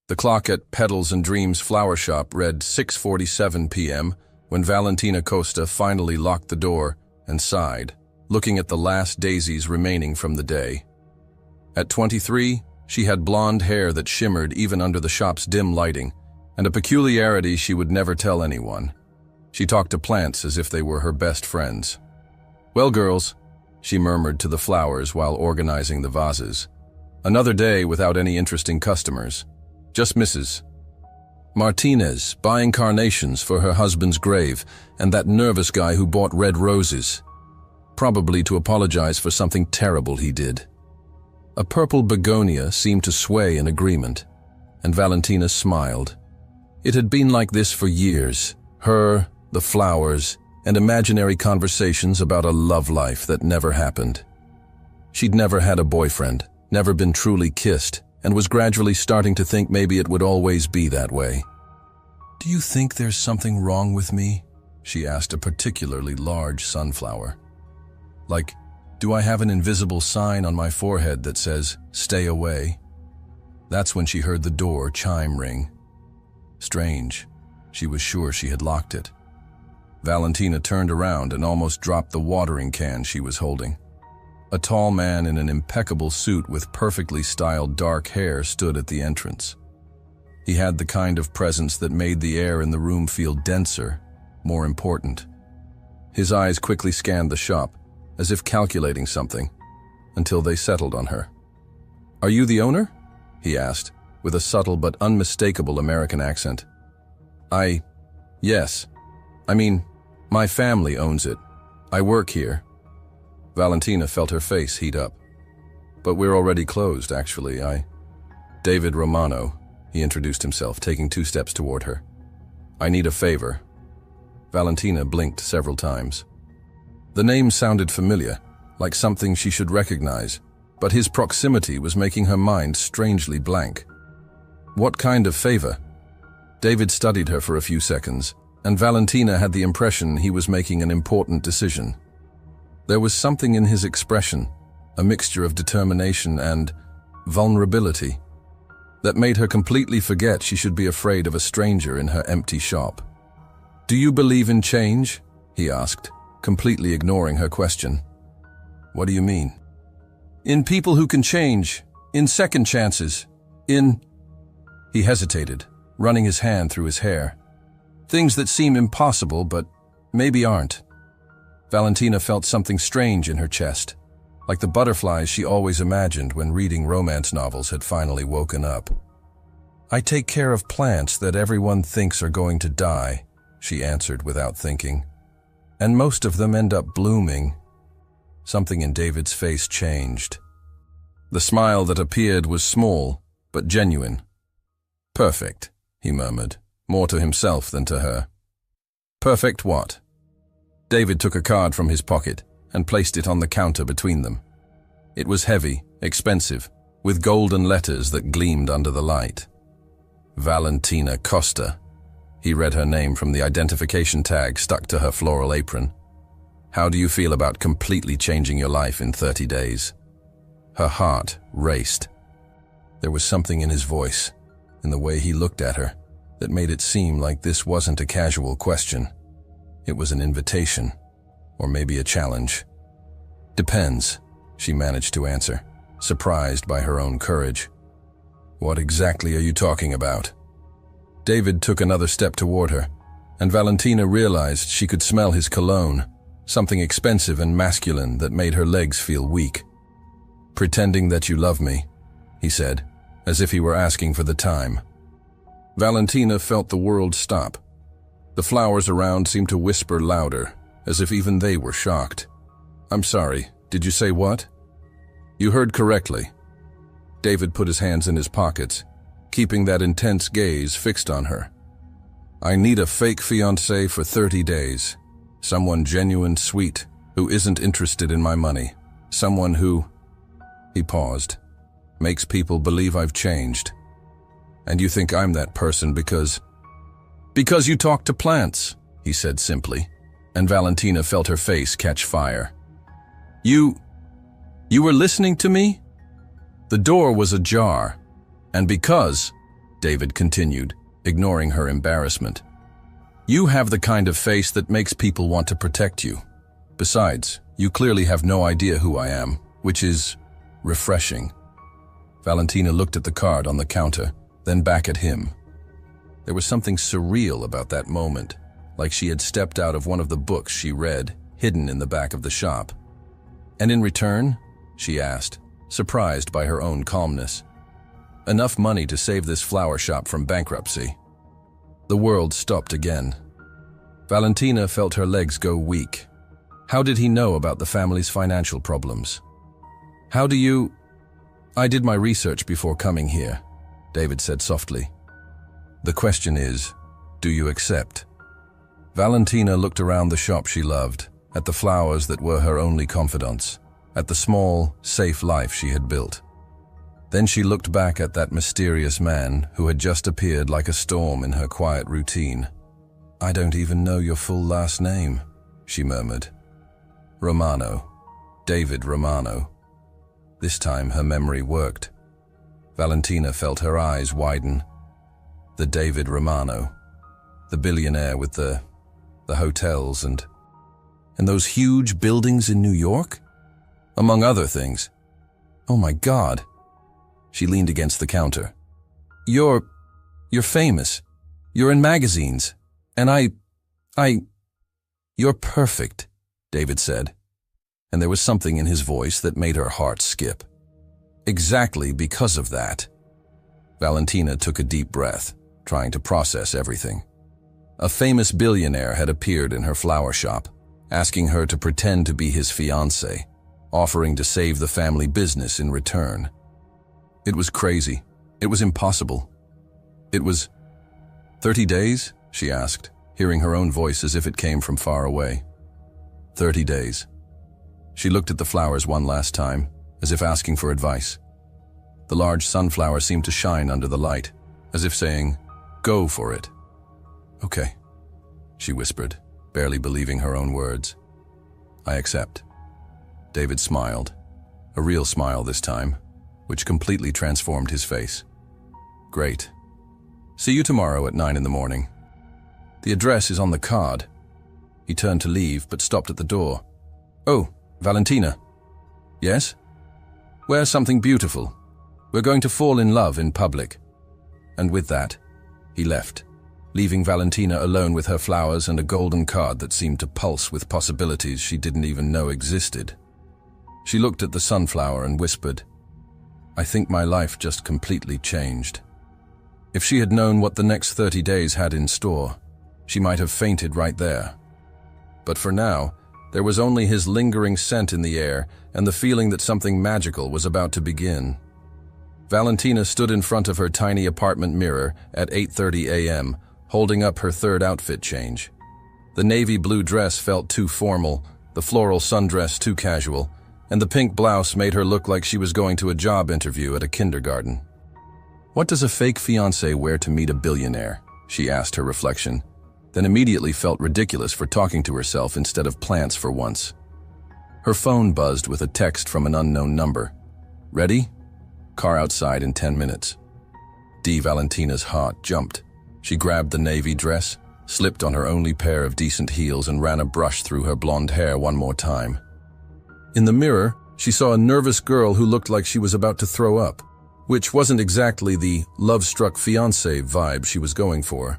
The clock at Petals and Dreams flower shop read 6:47 p.m. when Valentina Costa finally locked the door and sighed, looking at the last daisies remaining from the day. At 23, she had blonde hair that shimmered even under the shop's dim lighting, and a peculiarity she would never tell anyone. She talked to plants as if they were her best friends. "Well, girls," she murmured to the flowers while organizing the vases. "Another day without any interesting customers. Just Mrs. Martinez buying carnations for her husband's grave, and that nervous guy who bought red roses, probably to apologize for something terrible he did." A purple begonia seemed to sway in agreement, and Valentina smiled. It had been like this for years, her, the flowers, and imaginary conversations about a love life that never happened. She'd never had a boyfriend, never been truly kissed, and was gradually starting to think maybe it would always be that way. "Do you think there's something wrong with me?" she asked a particularly large sunflower. "Like, do I have an invisible sign on my forehead that says, 'Stay away'?" That's when she heard the door chime ring. Strange. She was sure she had locked it. Valentina turned around and almost dropped the watering can she was holding. A tall man in an impeccable suit with perfectly styled dark hair stood at the entrance. He had the kind of presence that made the air in the room feel denser, more important. His eyes quickly scanned the shop, as if calculating something, until they settled on her. "Are you the owner?" he asked, with a subtle but unmistakable American accent. Yes. I mean, my family owns it. I work here." Valentina felt her face heat up. "But we're already closed, actually. David Romano," he introduced himself, taking 2 steps toward her. "I need a favor." Valentina blinked several times. The name sounded familiar, like something she should recognize, but his proximity was making her mind strangely blank. "What kind of favor?" David studied her for a few seconds, and Valentina had the impression he was making an important decision. There was something in his expression, a mixture of determination and vulnerability, that made her completely forget she should be afraid of a stranger in her empty shop. "Do you believe in change?" he asked, completely ignoring her question. "What do you mean?" "In people who can change, in second chances, in—" He hesitated, running his hand through his hair. "Things that seem impossible, but maybe aren't." Valentina felt something strange in her chest, like the butterflies she always imagined when reading romance novels had finally woken up. "I take care of plants that everyone thinks are going to die," she answered without thinking. "And most of them end up blooming." Something in David's face changed. The smile that appeared was small, but genuine. "Perfect," he murmured, more to himself than to her. "Perfect what?" David took a card from his pocket and placed it on the counter between them. It was heavy, expensive, with golden letters that gleamed under the light. Valentina Costa. He read her name from the identification tag stuck to her floral apron. "How do you feel about completely changing your life in 30 days? Her heart raced. There was something in his voice, in the way he looked at her, that made it seem like this wasn't a casual question. It was an invitation, or maybe a challenge. "Depends," she managed to answer, surprised by her own courage. "What exactly are you talking about?" David took another step toward her, and Valentina realized she could smell his cologne, something expensive and masculine that made her legs feel weak. "Pretending that you love me," he said, as if he were asking for the time. Valentina felt the world stop. The flowers around seemed to whisper louder, as if even they were shocked. "I'm sorry, did you say what?" "You heard correctly." David put his hands in his pockets, keeping that intense gaze fixed on her. "I need a fake fiancé for 30 days. Someone genuine, sweet, who isn't interested in my money. Someone who—" He paused. "Makes people believe I've changed. And you think I'm that person because—" "Because you talk to plants," he said simply, and Valentina felt her face catch fire. You were listening to me?" The door was ajar, and because David continued, ignoring her embarrassment. You have the kind of face that makes people want to protect you. Besides, you clearly have no idea who I am, which is refreshing. Valentina looked at the card on the counter, then back at him. There was something surreal about that moment, like she had stepped out of one of the books she read, hidden in the back of the shop. And in return, she asked, surprised by her own calmness. Enough money to save this flower shop from bankruptcy. The world stopped again. Valentina felt her legs go weak. How did he know about the family's financial problems? How do you... I did my research before coming here, David said softly. The question is, do you accept? Valentina looked around the shop she loved, at the flowers that were her only confidants, at the small, safe life she had built. Then she looked back at that mysterious man who had just appeared like a storm in her quiet routine. I don't even know your full last name, she murmured. Romano. David Romano. This time her memory worked. Valentina felt her eyes widen. The David Romano. The billionaire with the hotels and those huge buildings in New York? Among other things. Oh my God. She leaned against the counter. You're famous. You're in magazines. And You're perfect, David said. And there was something in his voice that made her heart skip. Exactly because of that. Valentina took a deep breath, trying to process everything. A famous billionaire had appeared in her flower shop, asking her to pretend to be his fiancé, offering to save the family business in return. It was crazy. It was impossible. It was 30 days, she asked, hearing her own voice as if it came from far away. 30 days. She looked at the flowers one last time, as if asking for advice. The large sunflower seemed to shine under the light, as if saying, "Go for it." "Okay," she whispered, barely believing her own words. "I accept." David smiled, a real smile this time, which completely transformed his face. "Great. See you tomorrow at 9 in the morning. The address is on the card." He turned to leave, but stopped at the door. "Oh, Valentina." "Yes?" "Wear something beautiful. We're going to fall in love in public." And with that, he left, leaving Valentina alone with her flowers and a golden card that seemed to pulse with possibilities she didn't even know existed. She looked at the sunflower and whispered, "I think my life just completely changed." If she had known what the next 30 days had in store, she might have fainted right there. But for now, there was only his lingering scent in the air and the feeling that something magical was about to begin. Valentina stood in front of her tiny apartment mirror at 8:30 a.m., holding up her third outfit change. The navy blue dress felt too formal, the floral sundress too casual, and the pink blouse made her look like she was going to a job interview at a kindergarten. What does a fake fiancé wear to meet a billionaire? She asked her reflection, then immediately felt ridiculous for talking to herself instead of plants for once. Her phone buzzed with a text from an unknown number. "Ready? Car outside in 10 minutes. Valentina's heart jumped. She grabbed the navy dress, slipped on her only pair of decent heels and ran a brush through her blonde hair one more time. In the mirror, she saw a nervous girl who looked like she was about to throw up, which wasn't exactly the love-struck fiancé vibe she was going for.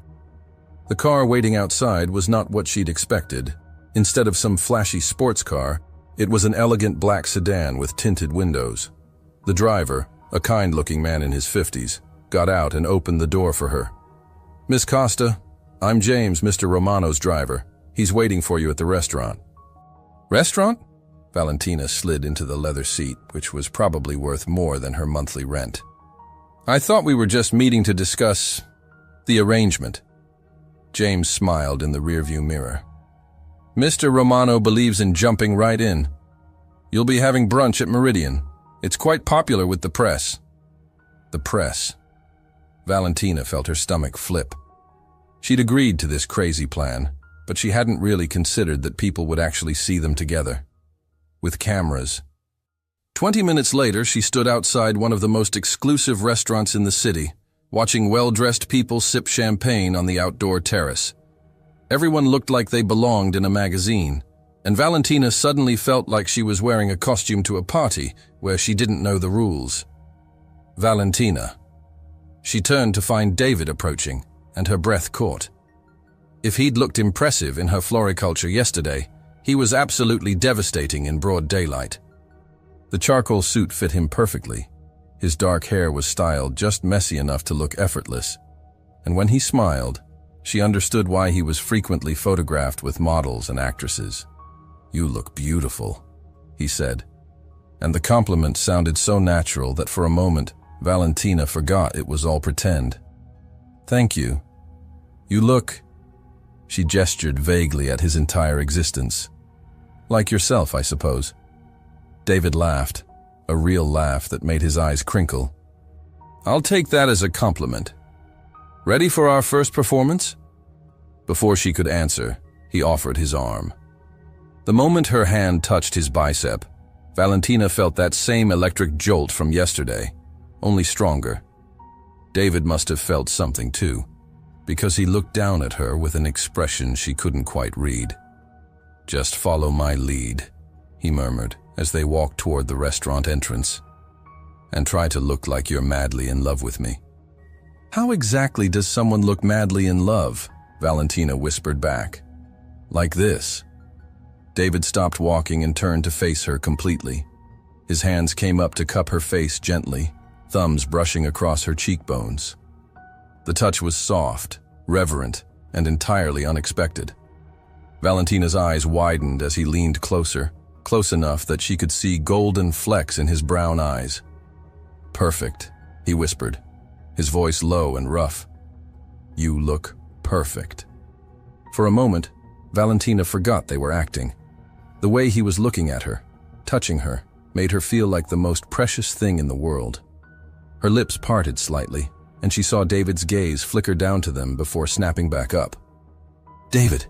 The car waiting outside was not what she'd expected. Instead of some flashy sports car, it was an elegant black sedan with tinted windows. The driver, a kind-looking man in his 50s, got out and opened the door for her. "Miss Costa, I'm James, Mr. Romano's driver. He's waiting for you at the restaurant." "Restaurant?" Valentina slid into the leather seat, which was probably worth more than her monthly rent. "I thought we were just meeting to discuss the arrangement." James smiled in the rearview mirror. "Mr. Romano believes in jumping right in. You'll be having brunch at Meridian. It's quite popular with the press." The press. Valentina felt her stomach flip. She'd agreed to this crazy plan, but she hadn't really considered that people would actually see them together. With cameras. 20 minutes later, she stood outside one of the most exclusive restaurants in the city, watching well-dressed people sip champagne on the outdoor terrace. Everyone looked like they belonged in a magazine, and Valentina suddenly felt like she was wearing a costume to a party where she didn't know the rules. Valentina. She turned to find David approaching, and her breath caught. If he'd looked impressive in her floriculture yesterday, he was absolutely devastating in broad daylight. The charcoal suit fit him perfectly. His dark hair was styled just messy enough to look effortless. And when he smiled, she understood why he was frequently photographed with models and actresses. "You look beautiful," he said. And the compliment sounded so natural that for a moment, Valentina forgot it was all pretend. "Thank you. You look..." She gestured vaguely at his entire existence. "Like yourself, I suppose." David laughed, a real laugh that made his eyes crinkle. "I'll take that as a compliment. Ready for our first performance?" Before she could answer, he offered his arm. The moment her hand touched his bicep, Valentina felt that same electric jolt from yesterday, only stronger. David must have felt something too, because he looked down at her with an expression she couldn't quite read. "Just follow my lead," he murmured as they walked toward the restaurant entrance. "And try to look like you're madly in love with me." "How exactly does someone look madly in love?" Valentina whispered back. "Like this." David stopped walking and turned to face her completely. His hands came up to cup her face gently, thumbs brushing across her cheekbones. The touch was soft, reverent, and entirely unexpected. Valentina's eyes widened as he leaned closer, close enough that she could see golden flecks in his brown eyes. "Perfect," he whispered, his voice low and rough. "You look perfect." For a moment, Valentina forgot they were acting. The way he was looking at her, touching her, made her feel like the most precious thing in the world. Her lips parted slightly, and she saw David's gaze flicker down to them before snapping back up. "David,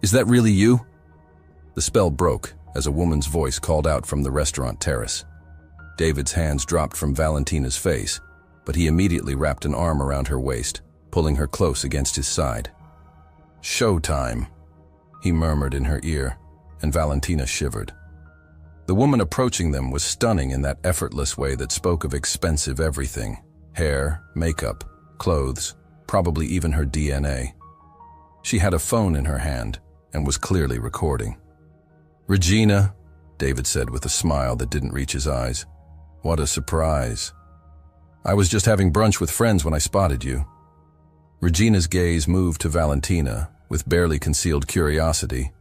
is that really you?" The spell broke as a woman's voice called out from the restaurant terrace. David's hands dropped from Valentina's face, but he immediately wrapped an arm around her waist, pulling her close against his side. "Showtime," he murmured in her ear, and Valentina shivered. The woman approaching them was stunning in that effortless way that spoke of expensive everything: hair, makeup, clothes, probably even her DNA. She had a phone in her hand and was clearly recording. "Regina," David said with a smile that didn't reach his eyes. "What a surprise. I was just having brunch with friends when I spotted you." Regina's gaze moved to Valentina with barely concealed curiosity.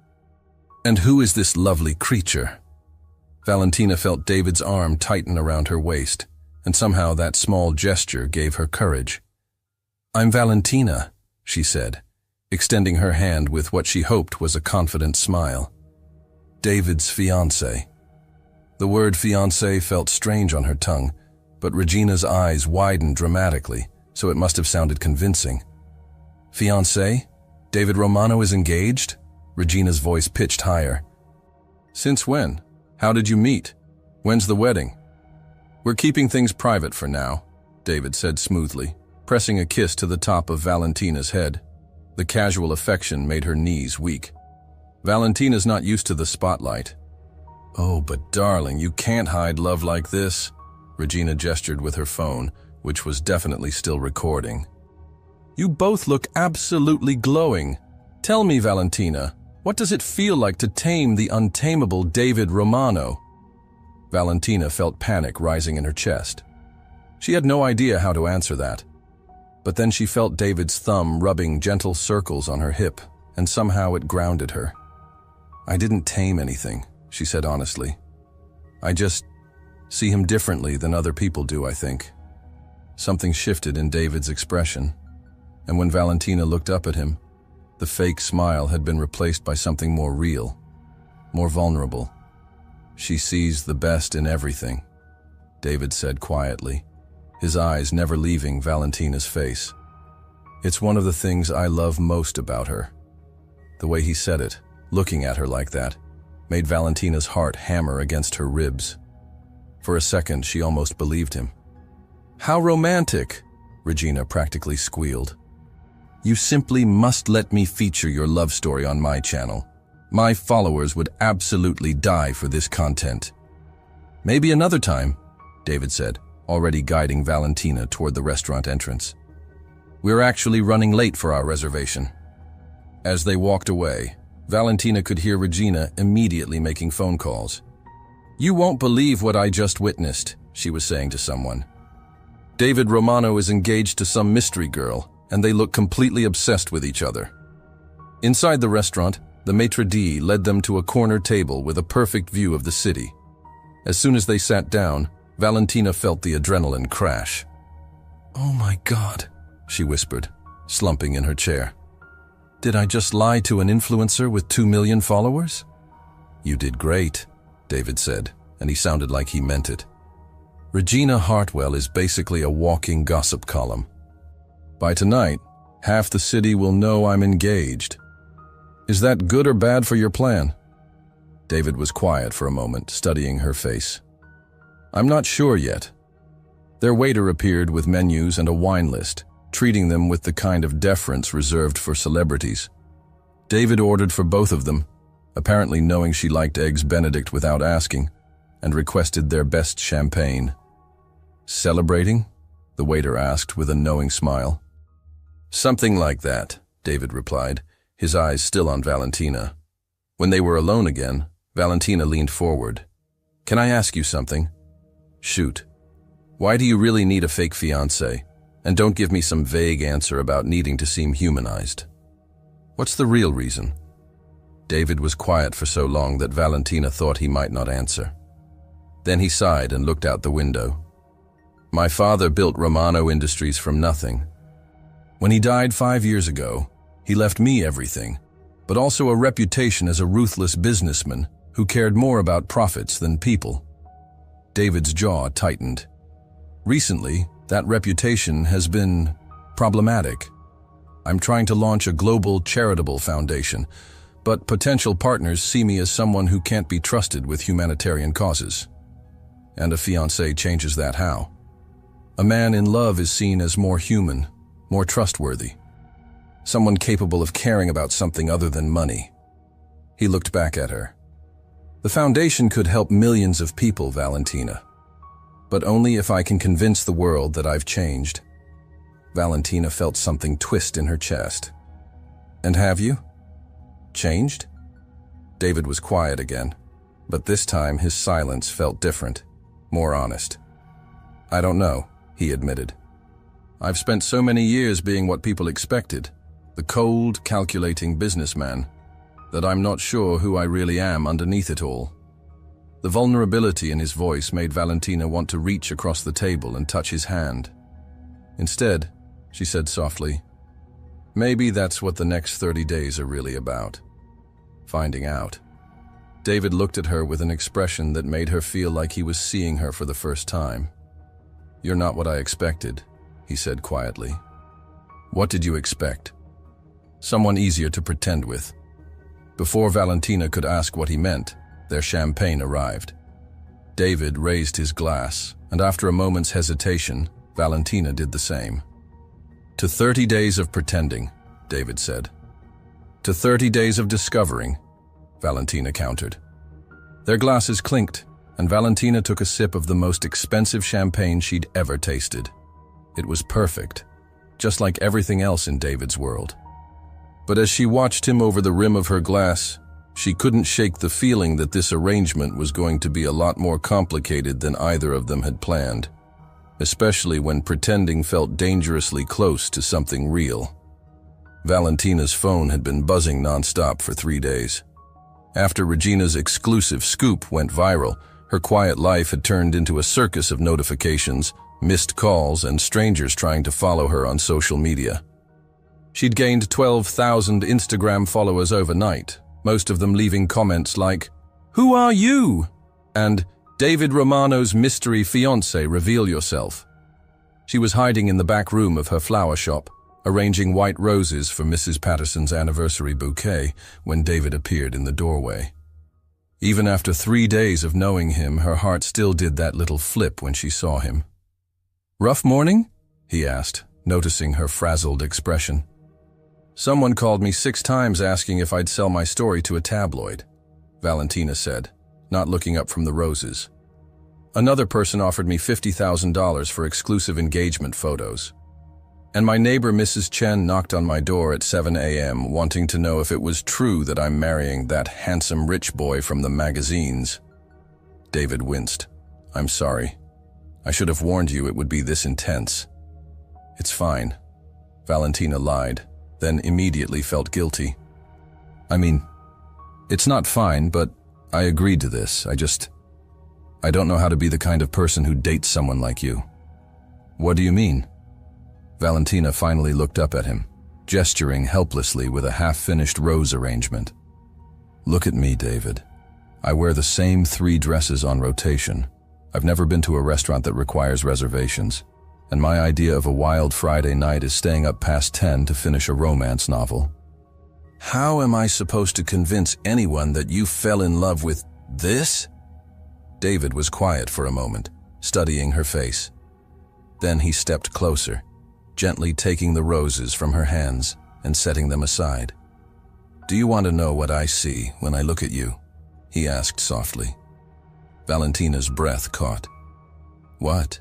"And who is this lovely creature?" Valentina felt David's arm tighten around her waist, and somehow that small gesture gave her courage. "I'm Valentina," she said, extending her hand with what she hoped was a confident smile. "David's fiancé." The word fiancé felt strange on her tongue, but Regina's eyes widened dramatically, so it must have sounded convincing. "Fiancé? David Romano is engaged?" Regina's voice pitched higher. "Since when? How did you meet? When's the wedding?" "We're keeping things private for now," David said smoothly, pressing a kiss to the top of Valentina's head. The casual affection made her knees weak. Valentina's not used to the spotlight. "Oh, but darling, you can't hide love like this." Regina gestured with her phone, which was definitely still recording. "You both look absolutely glowing. Tell me, Valentina, what does it feel like to tame the untamable David Romano?" Valentina felt panic rising in her chest. She had no idea how to answer that. But then she felt David's thumb rubbing gentle circles on her hip, and somehow it grounded her. "I didn't tame anything," she said honestly. "I just see him differently than other people do, I think." Something shifted in David's expression, and when Valentina looked up at him, the fake smile had been replaced by something more real, more vulnerable. "She sees the best in everything," David said quietly, his eyes never leaving Valentina's face. "It's one of the things I love most about her." The way he said it, looking at her like that, made Valentina's heart hammer against her ribs. For a second, she almost believed him. "How romantic!" Regina practically squealed. "You simply must let me feature your love story on my channel. My followers would absolutely die for this content." "Maybe another time," David said, already guiding Valentina toward the restaurant entrance. "We're actually running late for our reservation." As they walked away, Valentina could hear Regina immediately making phone calls. "You won't believe what I just witnessed," she was saying to someone. "David Romano is engaged to some mystery girl, and they look completely obsessed with each other." Inside the restaurant, the maitre d' led them to a corner table with a perfect view of the city. As soon as they sat down, Valentina felt the adrenaline crash. "Oh my God," she whispered, slumping in her chair. "Did I just lie to an influencer with 2 million followers?" "You did great," David said, and he sounded like he meant it. "Regina Hartwell is basically a walking gossip column. By tonight, half the city will know I'm engaged. Is that good or bad for your plan?" David was quiet for a moment, studying her face. "I'm not sure yet." Their waiter appeared with menus and a wine list, treating them with the kind of deference reserved for celebrities. David ordered for both of them, apparently knowing she liked Eggs Benedict without asking, and requested their best champagne. "Celebrating?" the waiter asked with a knowing smile. "Something like that," David replied, his eyes still on Valentina. When they were alone again, Valentina leaned forward. "Can I ask you something?" "Shoot. Why do you really need a fake fiancé? And don't give me some vague answer about needing to seem humanized. What's the real reason?" David was quiet for so long that Valentina thought he might not answer. Then he sighed and looked out the window. "My father built Romano Industries from nothing. When he died 5 years ago, he left me everything, but also a reputation as a ruthless businessman who cared more about profits than people." David's jaw tightened. "Recently, that reputation has been problematic. I'm trying to launch a global charitable foundation, but potential partners see me as someone who can't be trusted with humanitarian causes. And a fiancé changes that how? A man in love is seen as more human, more trustworthy. Someone capable of caring about something other than money." He looked back at her. "The foundation could help millions of people, Valentina. But only if I can convince the world that I've changed." Valentina felt something twist in her chest. "And have you? Changed?" David was quiet again, but this time his silence felt different, more honest. "I don't know," he admitted. "I've spent so many years being what people expected, the cold, calculating businessman, that I'm not sure who I really am underneath it all." The vulnerability in his voice made Valentina want to reach across the table and touch his hand. Instead, she said softly, "Maybe that's what the next 30 days are really about. Finding out." David looked at her with an expression that made her feel like he was seeing her for the first time. "You're not what I expected," he said quietly. "What did you expect?" "Someone easier to pretend with." Before Valentina could ask what he meant, their champagne arrived. David raised his glass, and after a moment's hesitation, Valentina did the same. "To 30 days of pretending," David said. "To 30 days of discovering," Valentina countered. Their glasses clinked, and Valentina took a sip of the most expensive champagne she'd ever tasted. It was perfect, just like everything else in David's world. But as she watched him over the rim of her glass, she couldn't shake the feeling that this arrangement was going to be a lot more complicated than either of them had planned, especially when pretending felt dangerously close to something real. Valentina's phone had been buzzing nonstop for 3 days. After Regina's exclusive scoop went viral, her quiet life had turned into a circus of notifications, missed calls, and strangers trying to follow her on social media. She'd gained 12,000 Instagram followers overnight, most of them leaving comments like, "Who are you?" and "David Romano's mystery fiancé, reveal yourself." She was hiding in the back room of her flower shop, arranging white roses for Mrs. Patterson's anniversary bouquet when David appeared in the doorway. Even after 3 days of knowing him, her heart still did that little flip when she saw him. "Rough morning?" he asked, noticing her frazzled expression. Someone called me 6 times asking if I'd sell my story to a tabloid, Valentina said, not looking up from the roses. Another person offered me $50,000 for exclusive engagement photos. And my neighbor Mrs. Chen knocked on my door at 7 a.m. wanting to know if it was true that I'm marrying that handsome rich boy from the magazines. David winced. I'm sorry. I should have warned you it would be this intense. It's fine, Valentina lied, then immediately felt guilty. I mean, it's not fine, but I agreed to this. I don't know how to be the kind of person who dates someone like you. What do you mean? Valentina finally looked up at him, gesturing helplessly with a half-finished rose arrangement. Look at me, David. I wear the same 3 dresses on rotation. I've never been to a restaurant that requires reservations, and my idea of a wild Friday night is staying up past 10 to finish a romance novel. How am I supposed to convince anyone that you fell in love with this? David was quiet for a moment, studying her face. Then he stepped closer, gently taking the roses from her hands and setting them aside. Do you want to know what I see when I look at you? He asked softly. Valentina's breath caught. What?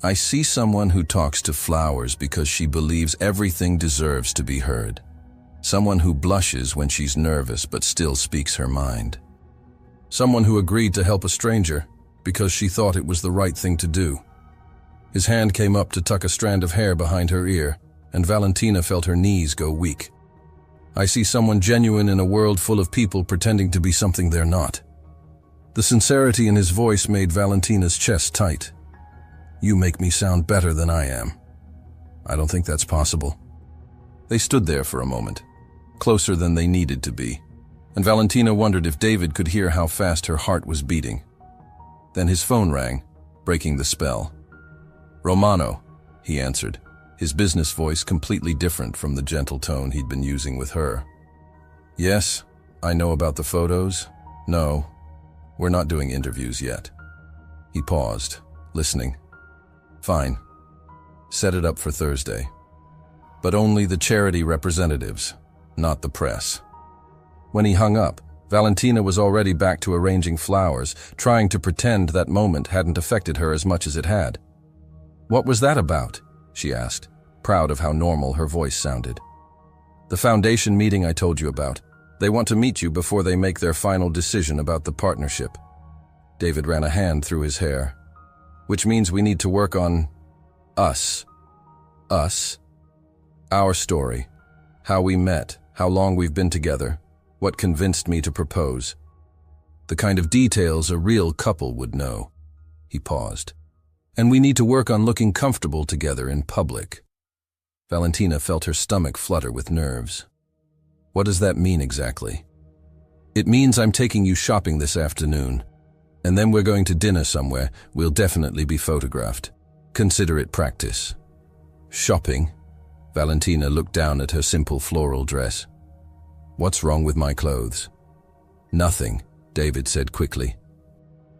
I see someone who talks to flowers because she believes everything deserves to be heard. Someone who blushes when she's nervous but still speaks her mind. Someone who agreed to help a stranger because she thought it was the right thing to do. His hand came up to tuck a strand of hair behind her ear, and Valentina felt her knees go weak. I see someone genuine in a world full of people pretending to be something they're not. The sincerity in his voice made Valentina's chest tight. You make me sound better than I am. I don't think that's possible. They stood there for a moment, closer than they needed to be, and Valentina wondered if David could hear how fast her heart was beating. Then his phone rang, breaking the spell. Romano, he answered, his business voice completely different from the gentle tone he'd been using with her. Yes, I know about the photos. No, we're not doing interviews yet. He paused, listening. Fine. Set it up for Thursday. But only the charity representatives, not the press. When he hung up, Valentina was already back to arranging flowers, trying to pretend that moment hadn't affected her as much as it had. What was that about? She asked, proud of how normal her voice sounded. The foundation meeting I told you about. They want to meet you before they make their final decision about the partnership. David ran a hand through his hair. Which means we need to work on us. Us. Our story. How we met, how long we've been together, what convinced me to propose. The kind of details a real couple would know. He paused. And we need to work on looking comfortable together in public. Valentina felt her stomach flutter with nerves. What does that mean exactly? It means I'm taking you shopping this afternoon, and then we're going to dinner somewhere. We'll definitely be photographed. Consider it practice. Shopping? Valentina looked down at her simple floral dress. What's wrong with my clothes? Nothing, David said quickly.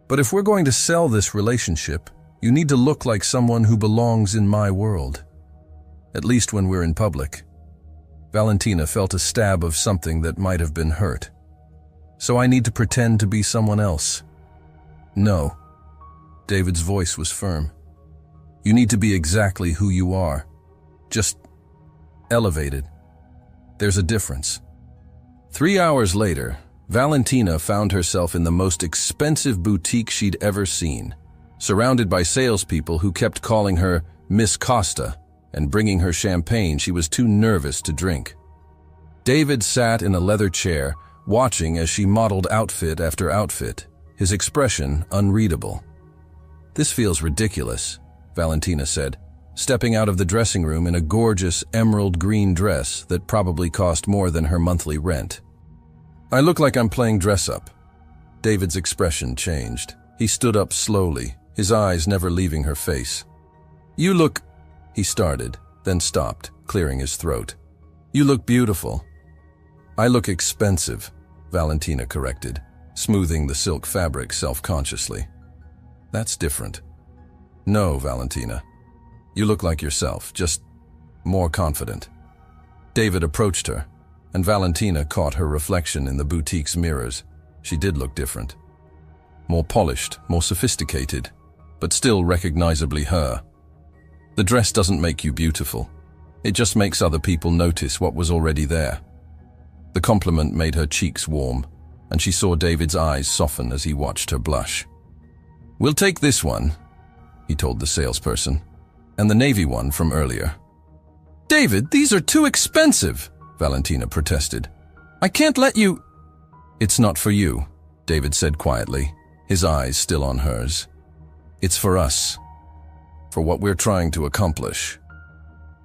But if we're going to sell this relationship, you need to look like someone who belongs in my world. At least when we're in public. Valentina felt a stab of something that might have been hurt. So I need to pretend to be someone else. No. David's voice was firm. You need to be exactly who you are. Just elevated. There's a difference. 3 hours later, Valentina found herself in the most expensive boutique she'd ever seen, surrounded by salespeople who kept calling her Miss Costa and bringing her champagne she was too nervous to drink. David sat in a leather chair, watching as she modeled outfit after outfit, his expression unreadable. This feels ridiculous, Valentina said, stepping out of the dressing room in a gorgeous emerald green dress that probably cost more than her monthly rent. I look like I'm playing dress-up. David's expression changed. He stood up slowly, his eyes never leaving her face. You look... He started, then stopped, clearing his throat. You look beautiful. I look expensive, Valentina corrected, smoothing the silk fabric self-consciously. That's different. No, Valentina. You look like yourself, just more confident." David approached her, and Valentina caught her reflection in the boutique's mirrors. She did look different. More polished, more sophisticated, but still recognizably her. The dress doesn't make you beautiful. It just makes other people notice what was already there. The compliment made her cheeks warm, and she saw David's eyes soften as he watched her blush. "We'll take this one," he told the salesperson, "and the navy one from earlier." "David, these are too expensive," Valentina protested. "I can't let you—" "It's not for you," David said quietly, his eyes still on hers. "It's for us, for what we're trying to accomplish."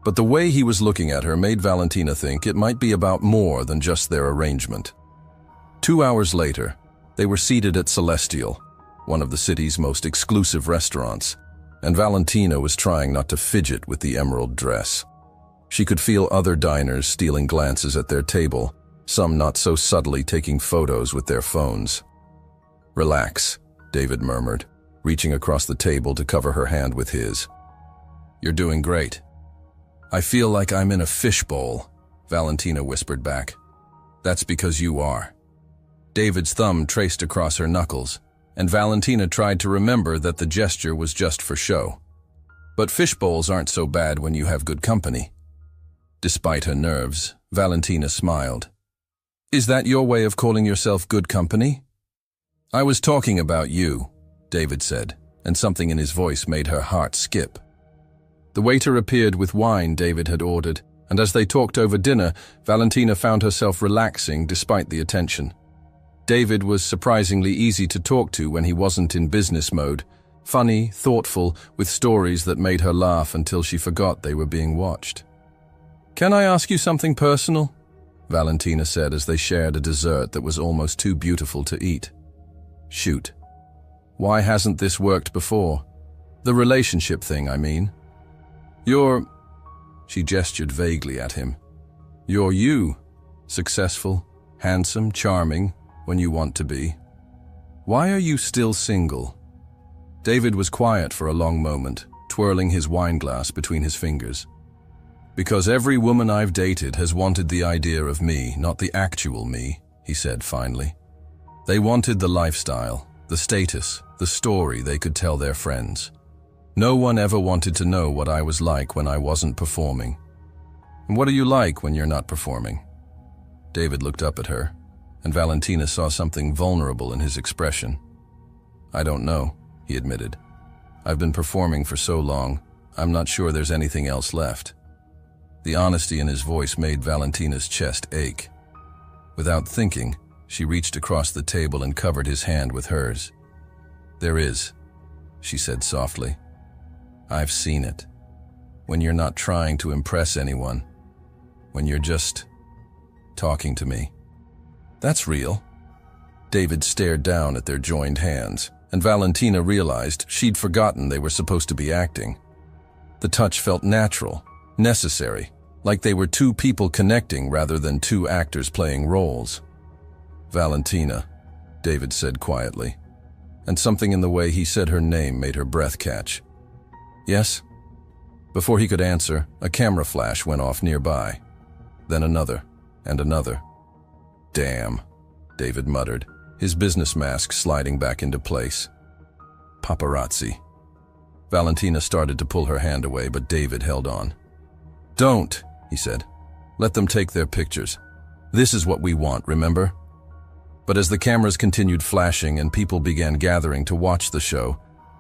But the way he was looking at her made Valentina think it might be about more than just their arrangement. 2 hours later, they were seated at Celestial, one of the city's most exclusive restaurants, and Valentina was trying not to fidget with the emerald dress. She could feel other diners stealing glances at their table, some not so subtly taking photos with their phones. "Relax," David murmured, reaching across the table to cover her hand with his. "You're doing great." "I feel like I'm in a fishbowl," Valentina whispered back. "That's because you are." David's thumb traced across her knuckles, and Valentina tried to remember that the gesture was just for show. But fishbowls aren't so bad when you have good company. Despite her nerves, Valentina smiled. "Is that your way of calling yourself good company?" "I was talking about you," David said, and something in his voice made her heart skip. The waiter appeared with wine David had ordered, and as they talked over dinner, Valentina found herself relaxing despite the attention. David was surprisingly easy to talk to when he wasn't in business mode, funny, thoughtful, with stories that made her laugh until she forgot they were being watched. "Can I ask you something personal?" Valentina said as they shared a dessert that was almost too beautiful to eat. "Shoot. Why hasn't this worked before? The relationship thing, I mean." "You're—" She gestured vaguely at him. "You're you. Successful, handsome, charming, when you want to be. Why are you still single?" David was quiet for a long moment, twirling his wineglass between his fingers. "Because every woman I've dated has wanted the idea of me, not the actual me," he said finally. "They wanted the lifestyle, the status, the story they could tell their friends. No one ever wanted to know what I was like when I wasn't performing." "And what are you like when you're not performing?" David looked up at her, and Valentina saw something vulnerable in his expression. "I don't know," he admitted. "I've been performing for so long, I'm not sure there's anything else left." The honesty in his voice made Valentina's chest ache. Without thinking, she reached across the table and covered his hand with hers. "There is," she said softly. "I've seen it. When you're not trying to impress anyone. When you're just talking to me." "That's real." David stared down at their joined hands, and Valentina realized she'd forgotten they were supposed to be acting. The touch felt natural, necessary, like they were two people connecting rather than two actors playing roles. "Valentina," David said quietly, and something in the way he said her name made her breath catch. "Yes?" Before he could answer, a camera flash went off nearby. Then another, and another. "Damn," David muttered, his business mask sliding back into place. "Paparazzi." Valentina started to pull her hand away, but David held on. "Don't," he said. "Let them take their pictures. This is what we want, remember?" But as the cameras continued flashing and people began gathering to watch the show,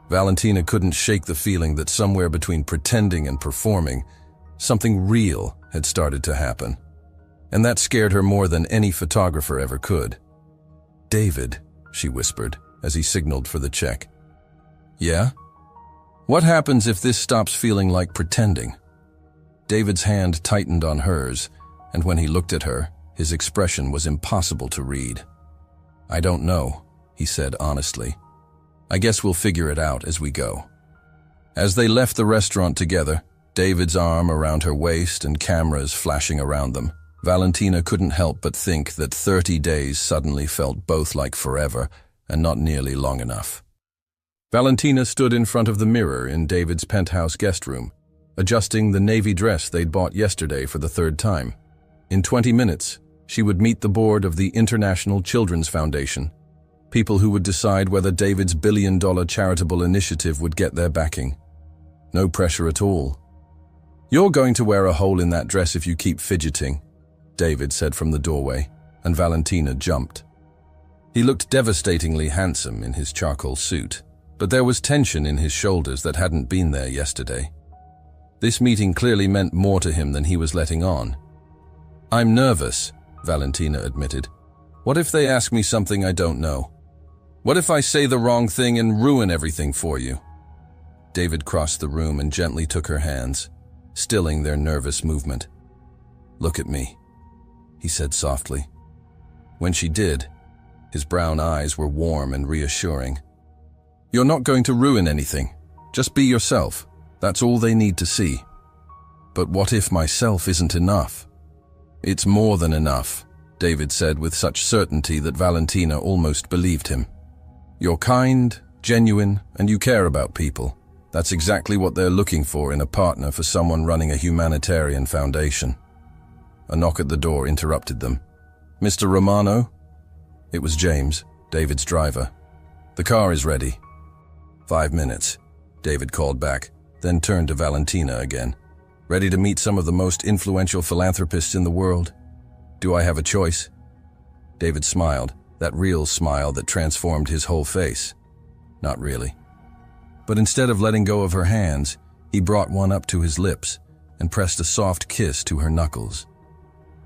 Valentina couldn't shake the feeling that somewhere between pretending and performing, something real had started to happen. And that scared her more than any photographer ever could. "David," she whispered as he signaled for the check. "Yeah? What happens if this stops feeling like pretending?" David's hand tightened on hers, and when he looked at her, his expression was impossible to read. "I don't know," he said honestly. "I guess we'll figure it out as we go." As they left the restaurant together, David's arm around her waist and cameras flashing around them, Valentina couldn't help but think that 30 days suddenly felt both like forever and not nearly long enough. Valentina stood in front of the mirror in David's penthouse guest room, adjusting the navy dress they'd bought yesterday for the third time. In 20 minutes, she would meet the board of the International Children's Foundation, people who would decide whether David's billion-dollar charitable initiative would get their backing. No pressure at all. "You're going to wear a hole in that dress if you keep fidgeting," David said from the doorway, and Valentina jumped. He looked devastatingly handsome in his charcoal suit, but there was tension in his shoulders that hadn't been there yesterday. This meeting clearly meant more to him than he was letting on. "I'm nervous," Valentina admitted. "What if they ask me something I don't know? What if I say the wrong thing and ruin everything for you?" David crossed the room and gently took her hands, stilling their nervous movement. "Look at me," he said softly. When she did, his brown eyes were warm and reassuring. "You're not going to ruin anything. Just be yourself. That's all they need to see." "But what if myself isn't enough?" "It's more than enough," David said with such certainty that Valentina almost believed him. "You're kind, genuine, and you care about people. That's exactly what they're looking for in a partner for someone running a humanitarian foundation." A knock at the door interrupted them. "Mr. Romano?" It was James, David's driver. "The car is ready." 5 minutes, David called back, then turned to Valentina again. "Ready to meet some of the most influential philanthropists in the world? Do I have a choice?" David smiled, that real smile that transformed his whole face. Not really. But instead of letting go of her hands, he brought one up to his lips and pressed a soft kiss to her knuckles.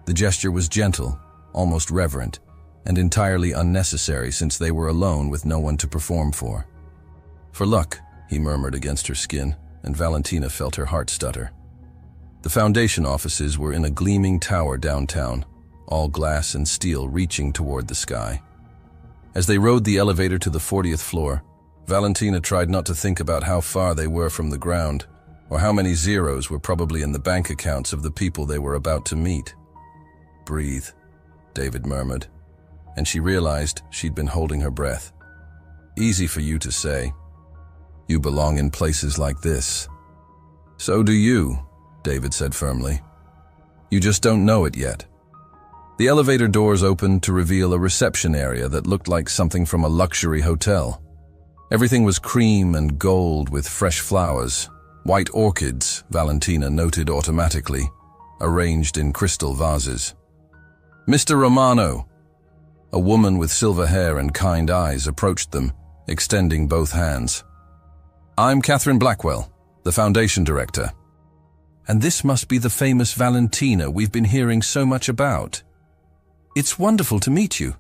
The gesture was gentle, almost reverent, and entirely unnecessary since they were alone with no one to perform for. "For luck," he murmured against her skin, and Valentina felt her heart stutter. The foundation offices were in a gleaming tower downtown, all glass and steel reaching toward the sky. As they rode the elevator to the 40th floor, Valentina tried not to think about how far they were from the ground, or how many zeros were probably in the bank accounts of the people they were about to meet. "Breathe," David murmured, and she realized she'd been holding her breath. "Easy for you to say. You belong in places like this." "So do you," David said firmly. "You just don't know it yet." The elevator doors opened to reveal a reception area that looked like something from a luxury hotel. Everything was cream and gold with fresh flowers, white orchids, Valentina noted automatically, arranged in crystal vases. "Mr. Romano!" A woman with silver hair and kind eyes approached them, extending both hands. "I'm Catherine Blackwell, the foundation director." "And this must be the famous Valentina we've been hearing so much about." "It's wonderful to meet you,"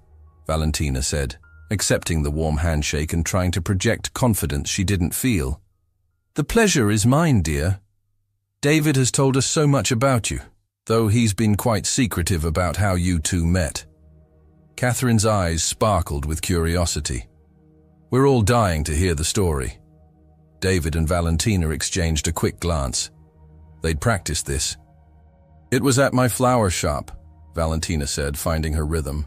Valentina said, accepting the warm handshake and trying to project confidence she didn't feel. "The pleasure is mine, dear. David has told us so much about you, though he's been quite secretive about how you two met." Catherine's eyes sparkled with curiosity. "We're all dying to hear the story." David and Valentina exchanged a quick glance. They'd practiced this. "It was at my flower shop," Valentina said, finding her rhythm.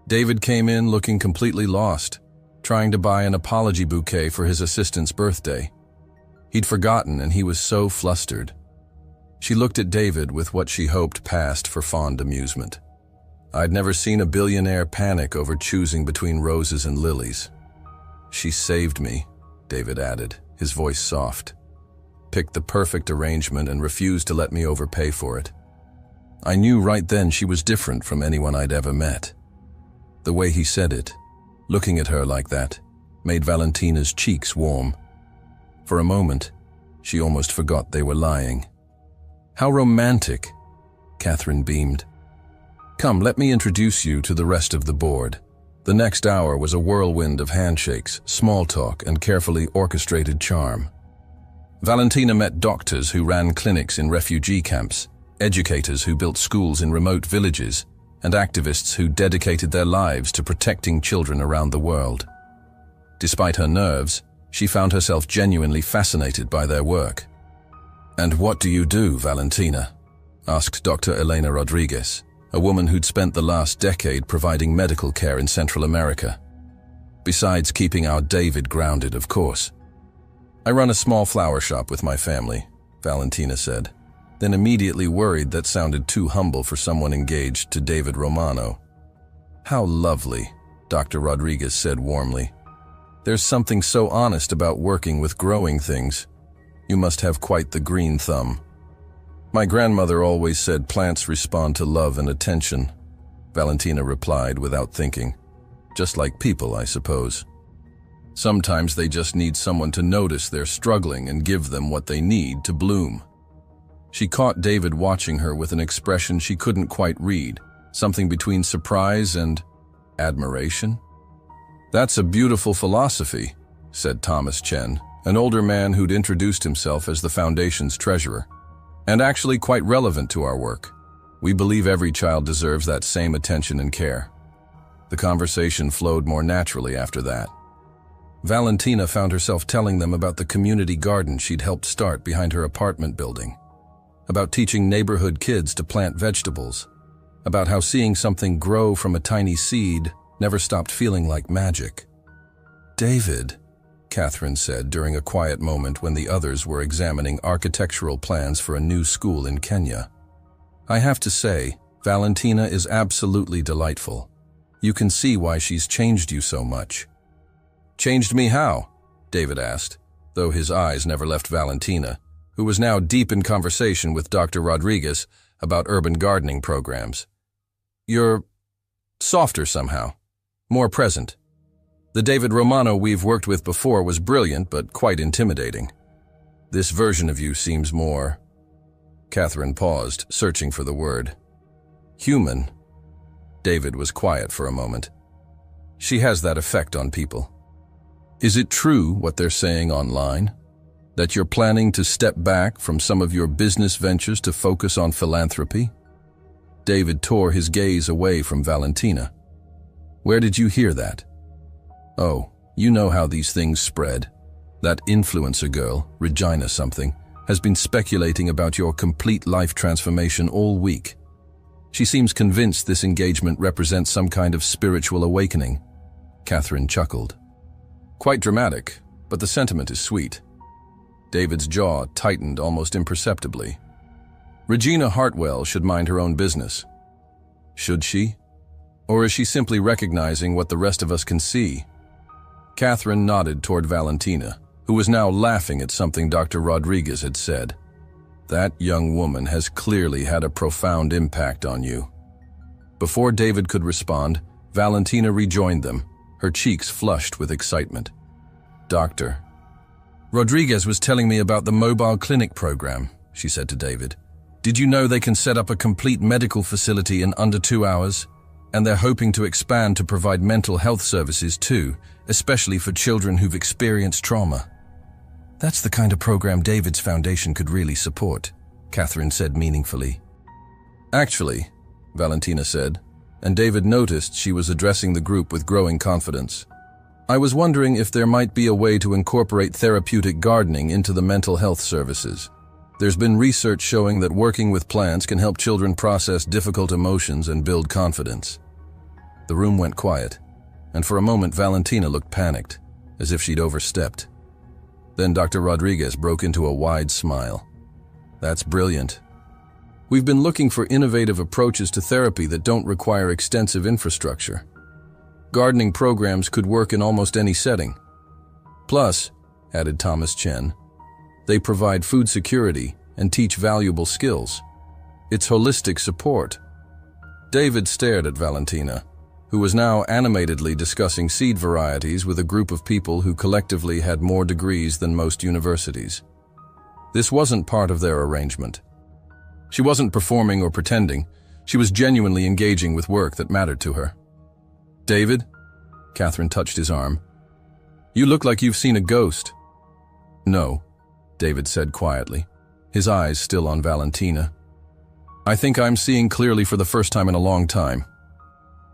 David came in looking completely lost, trying to buy an apology bouquet for his assistant's birthday. He'd forgotten and he was so flustered. She looked at David with what she hoped passed for fond amusement. "I'd never seen a billionaire panic over choosing between roses and lilies." "She saved me," David added, his voice soft. "Picked the perfect arrangement and refused to let me overpay for it. I knew right then she was different from anyone I'd ever met." The way he said it, looking at her like that, made Valentina's cheeks warm. For a moment, she almost forgot they were lying. "How romantic," Catherine beamed. "Come, let me introduce you to the rest of the board." The next hour was a whirlwind of handshakes, small talk, and carefully orchestrated charm. Valentina met doctors who ran clinics in refugee camps, educators who built schools in remote villages, and activists who dedicated their lives to protecting children around the world. Despite her nerves, she found herself genuinely fascinated by their work. "And what do you do, Valentina?" asked Dr. Elena Rodriguez, a woman who'd spent the last decade providing medical care in Central America. "Besides keeping our David grounded, of course. I run a small flower shop with my family," Valentina said, then immediately worried that sounded too humble for someone engaged to David Romano. How lovely, Dr. Rodriguez said warmly. There's something so honest about working with growing things. You must have quite the green thumb. My grandmother always said plants respond to love and attention, Valentina replied without thinking. Just like people, I suppose. Sometimes they just need someone to notice they're struggling and give them what they need to bloom. She caught David watching her with an expression she couldn't quite read, something between surprise and admiration. That's a beautiful philosophy, said Thomas Chen, an older man who'd introduced himself as the Foundation's treasurer, and actually quite relevant to our work. We believe every child deserves that same attention and care. The conversation flowed more naturally after that. Valentina found herself telling them about the community garden she'd helped start behind her apartment building, about teaching neighborhood kids to plant vegetables, about how seeing something grow from a tiny seed never stopped feeling like magic. David, Catherine said during a quiet moment when the others were examining architectural plans for a new school in Kenya. I have to say, Valentina is absolutely delightful. You can see why she's changed you so much. Changed me how? David asked, though his eyes never left Valentina, who was now deep in conversation with Dr. Rodriguez about urban gardening programs. You're softer somehow, more present. The David Romano we've worked with before was brilliant but quite intimidating. This version of you seems more... Catherine paused, searching for the word. Human. David was quiet for a moment. She has that effect on people. Is it true what they're saying online? That you're planning to step back from some of your business ventures to focus on philanthropy? David tore his gaze away from Valentina. Where did you hear that? Oh, you know how these things spread. That influencer girl, Regina something, has been speculating about your complete life transformation all week. She seems convinced this engagement represents some kind of spiritual awakening. Catherine chuckled. Quite dramatic, but the sentiment is sweet. David's jaw tightened almost imperceptibly. Regina Hartwell should mind her own business. Should she? Or is she simply recognizing what the rest of us can see? Catherine nodded toward Valentina, who was now laughing at something Dr. Rodriguez had said. That young woman has clearly had a profound impact on you. Before David could respond, Valentina rejoined them, her cheeks flushed with excitement. Doctor. Rodriguez was telling me about the mobile clinic program, she said to David. Did you know they can set up a complete medical facility in under 2 hours? And they're hoping to expand to provide mental health services too, especially for children who've experienced trauma. That's the kind of program David's foundation could really support, Catherine said meaningfully. Actually, Valentina said, and David noticed she was addressing the group with growing confidence. I was wondering if there might be a way to incorporate therapeutic gardening into the mental health services. There's been research showing that working with plants can help children process difficult emotions and build confidence. The room went quiet, and for a moment Valentina looked panicked, as if she'd overstepped. Then Dr. Rodriguez broke into a wide smile. That's brilliant. We've been looking for innovative approaches to therapy that don't require extensive infrastructure. Gardening programs could work in almost any setting. Plus, added Thomas Chen, they provide food security and teach valuable skills. It's holistic support. David stared at Valentina, who was now animatedly discussing seed varieties with a group of people who collectively had more degrees than most universities. This wasn't part of their arrangement. She wasn't performing or pretending. She was genuinely engaging with work that mattered to her. David? Catherine touched his arm. You look like you've seen a ghost. No, David said quietly, his eyes still on Valentina. I think I'm seeing clearly for the first time in a long time.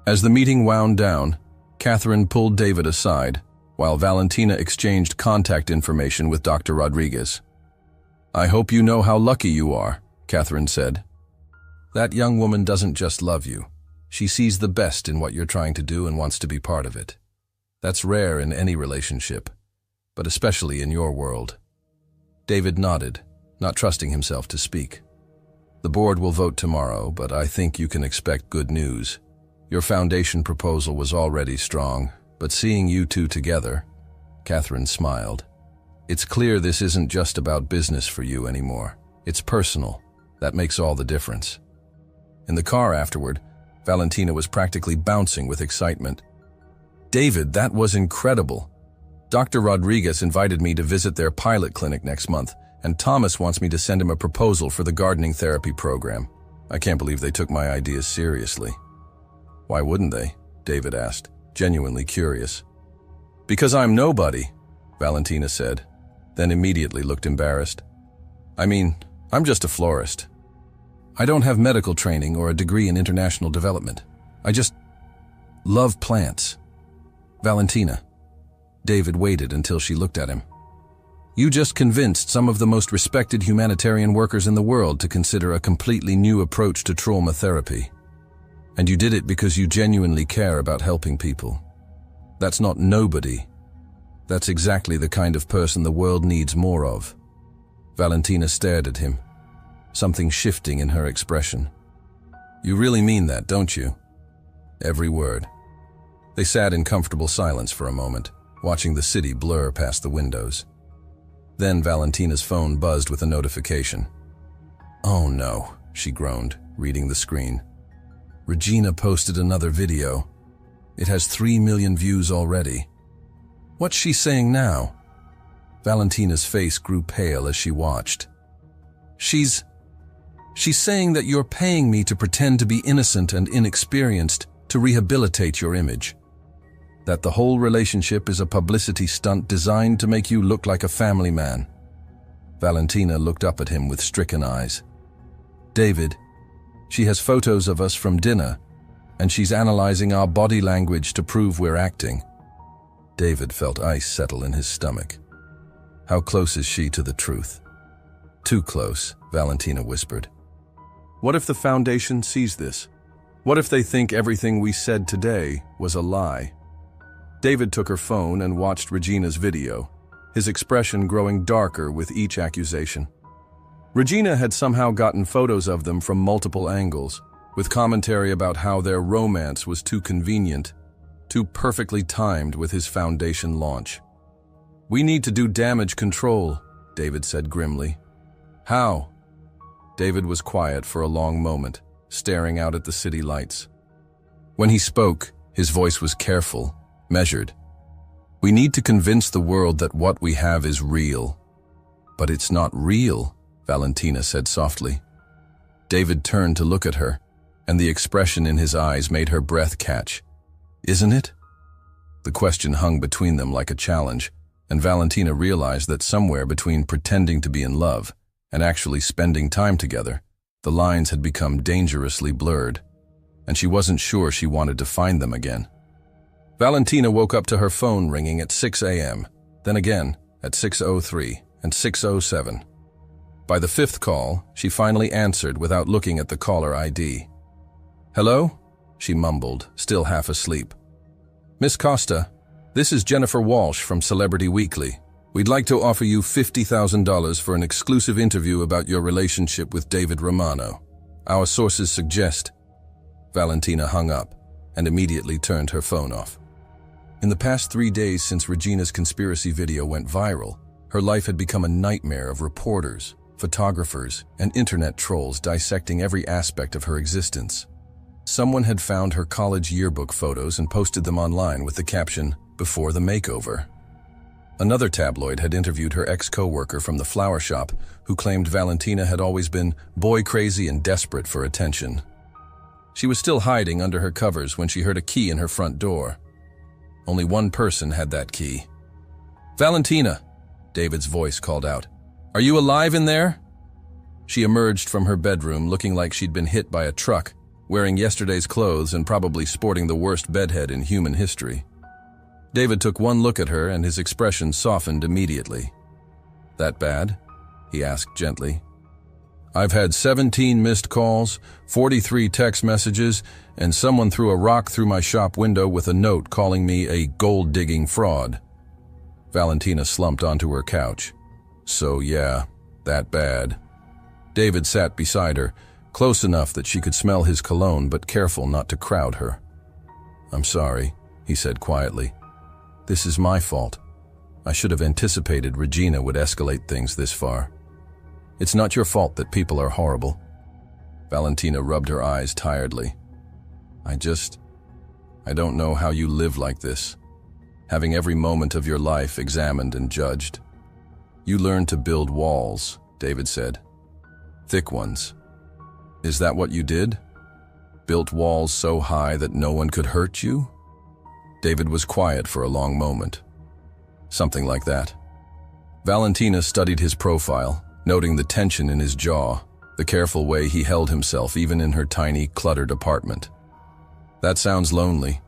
As the meeting wound down, Catherine pulled David aside, while Valentina exchanged contact information with Dr. Rodriguez. I hope you know how lucky you are, Catherine said. That young woman doesn't just love you. She sees the best in what you're trying to do and wants to be part of it. That's rare in any relationship, but especially in your world. David nodded, not trusting himself to speak. The board will vote tomorrow, but I think you can expect good news. Your foundation proposal was already strong, but seeing you two together, Catherine smiled. It's clear this isn't just about business for you anymore. It's personal. That makes all the difference. In the car afterward, Valentina was practically bouncing with excitement. David, that was incredible. Dr. Rodriguez invited me to visit their pilot clinic next month, and Thomas wants me to send him a proposal for the gardening therapy program. I can't believe they took my ideas seriously. Why wouldn't they? David asked, genuinely curious. Because I'm nobody, Valentina said, then immediately looked embarrassed. I mean, I'm just a florist. I don't have medical training or a degree in international development. I just love plants. Valentina. David waited until she looked at him. You just convinced some of the most respected humanitarian workers in the world to consider a completely new approach to trauma therapy. And you did it because you genuinely care about helping people. That's not nobody. That's exactly the kind of person the world needs more of. Valentina stared at him, something shifting in her expression. You really mean that, don't you? Every word. They sat in comfortable silence for a moment, watching the city blur past the windows. Then Valentina's phone buzzed with a notification. Oh no, she groaned, reading the screen. Regina posted another video. It has 3 million views already. What's she saying now? Valentina's face grew pale as she watched. She's saying that you're paying me to pretend to be innocent and inexperienced to rehabilitate your image. That the whole relationship is a publicity stunt designed to make you look like a family man. Valentina looked up at him with stricken eyes. David, she has photos of us from dinner, and she's analyzing our body language to prove we're acting. David felt ice settle in his stomach. How close is she to the truth? Too close, Valentina whispered. What if the Foundation sees this? What if they think everything we said today was a lie? David took her phone and watched Regina's video, his expression growing darker with each accusation. Regina had somehow gotten photos of them from multiple angles, with commentary about how their romance was too convenient, too perfectly timed with his Foundation launch. We need to do damage control, David said grimly. How? David was quiet for a long moment, staring out at the city lights. When he spoke, his voice was careful, measured. We need to convince the world that what we have is real. But it's not real, Valentina said softly. David turned to look at her, and the expression in his eyes made her breath catch. Isn't it? The question hung between them like a challenge, and Valentina realized that somewhere between pretending to be in love and actually spending time together, the lines had become dangerously blurred, and she wasn't sure she wanted to find them again. Valentina woke up to her phone ringing at 6 a.m., then again at 6:03 and 6:07. By the 5th call, she finally answered without looking at the caller ID. Hello? She mumbled, still half asleep. Miss Costa, this is Jennifer Walsh from Celebrity Weekly. We'd like to offer you $50,000 for an exclusive interview about your relationship with David Romano. Our sources suggest. Valentina hung up and immediately turned her phone off. In the past 3 days since Regina's conspiracy video went viral, her life had become a nightmare of reporters, photographers, and internet trolls dissecting every aspect of her existence. Someone had found her college yearbook photos and posted them online with the caption, "Before the makeover." Another tabloid had interviewed her ex-coworker from the flower shop, who claimed Valentina had always been boy-crazy and desperate for attention. She was still hiding under her covers when she heard a key in her front door. Only one person had that key. Valentina, David's voice called out. Are you alive in there? She emerged from her bedroom looking like she'd been hit by a truck, wearing yesterday's clothes and probably sporting the worst bedhead in human history. David took one look at her and his expression softened immediately. That bad? He asked gently. I've had 17 missed calls, 43 text messages, and someone threw a rock through my shop window with a note calling me a gold-digging fraud. Valentina slumped onto her couch. So yeah, That bad. David sat beside her, close enough that she could smell his cologne but careful not to crowd her. "I'm sorry," he said quietly. "This is my fault. I should have anticipated Regina would escalate things this far. It's not your fault that people are horrible." Valentina rubbed her eyes tiredly. I don't know how you live like this, having every moment of your life examined and judged." "You learned to build walls," David said. "Thick ones. Is that what you did? Built walls so high that no one could hurt you?" David was quiet for a long moment. "Something like that." Valentina studied his profile, noting the tension in his jaw, the careful way he held himself even in her tiny, cluttered apartment. "That sounds lonely."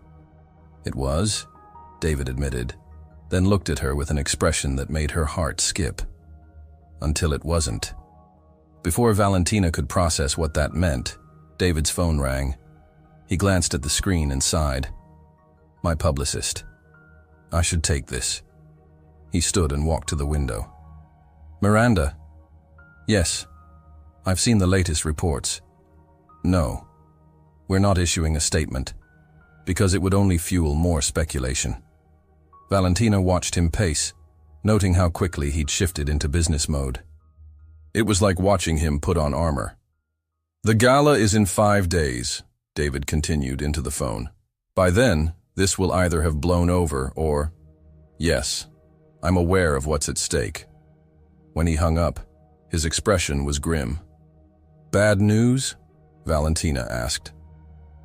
"It was," David admitted, then looked at her with an expression that made her heart skip. Until it wasn't. Before Valentina could process what that meant, David's phone rang. He glanced at the screen and sighed. "My publicist. I should take this." He stood and walked to the window. "Miranda?" "Yes. I've seen the latest reports." "No. We're not issuing a statement, because it would only fuel more speculation." Valentina watched him pace, noting how quickly he'd shifted into business mode. It was like watching him put on armor. "The gala is in 5 days," David continued into the phone. "By then, this will either have blown over or... Yes, I'm aware of what's at stake." When he hung up, his expression was grim. "Bad news?" Valentina asked.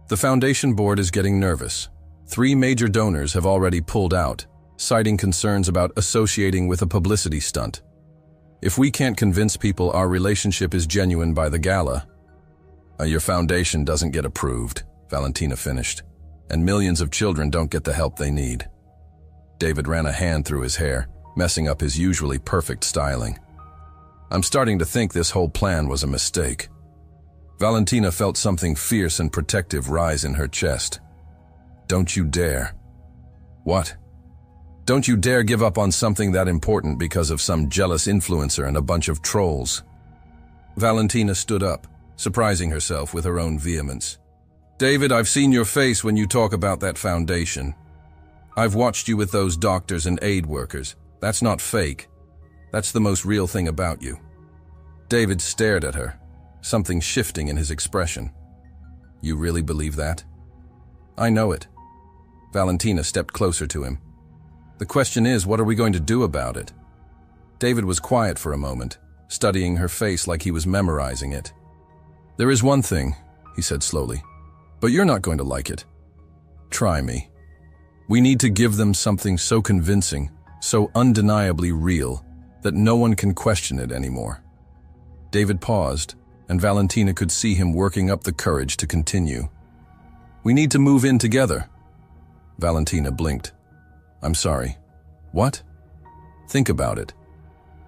"The foundation board is getting nervous. 3 major donors have already pulled out, citing concerns about associating with a publicity stunt. If we can't convince people our relationship is genuine by the gala..." Your foundation doesn't get approved," Valentina finished, "and millions of children don't get the help they need." David ran a hand through his hair, messing up his usually perfect styling. "I'm starting to think this whole plan was a mistake." Valentina felt something fierce and protective rise in her chest. "Don't you dare." "What?" "Don't you dare give up on something that important because of some jealous influencer and a bunch of trolls." Valentina stood up, surprising herself with her own vehemence. "David, I've seen your face when you talk about that foundation. I've watched you with those doctors and aid workers. That's not fake. That's the most real thing about you." David stared at her, something shifting in his expression. "You really believe that?" "I know it." Valentina stepped closer to him. "The question is, what are we going to do about it?" David was quiet for a moment, studying her face like he was memorizing it. "There is one thing," he said slowly, "but you're not going to like it. Try me. We need to give them something so convincing, so undeniably real, that no one can question it anymore." David paused, and Valentina could see him working up the courage to continue. "We need to move in together." Valentina blinked. "I'm sorry. What?" "Think about it.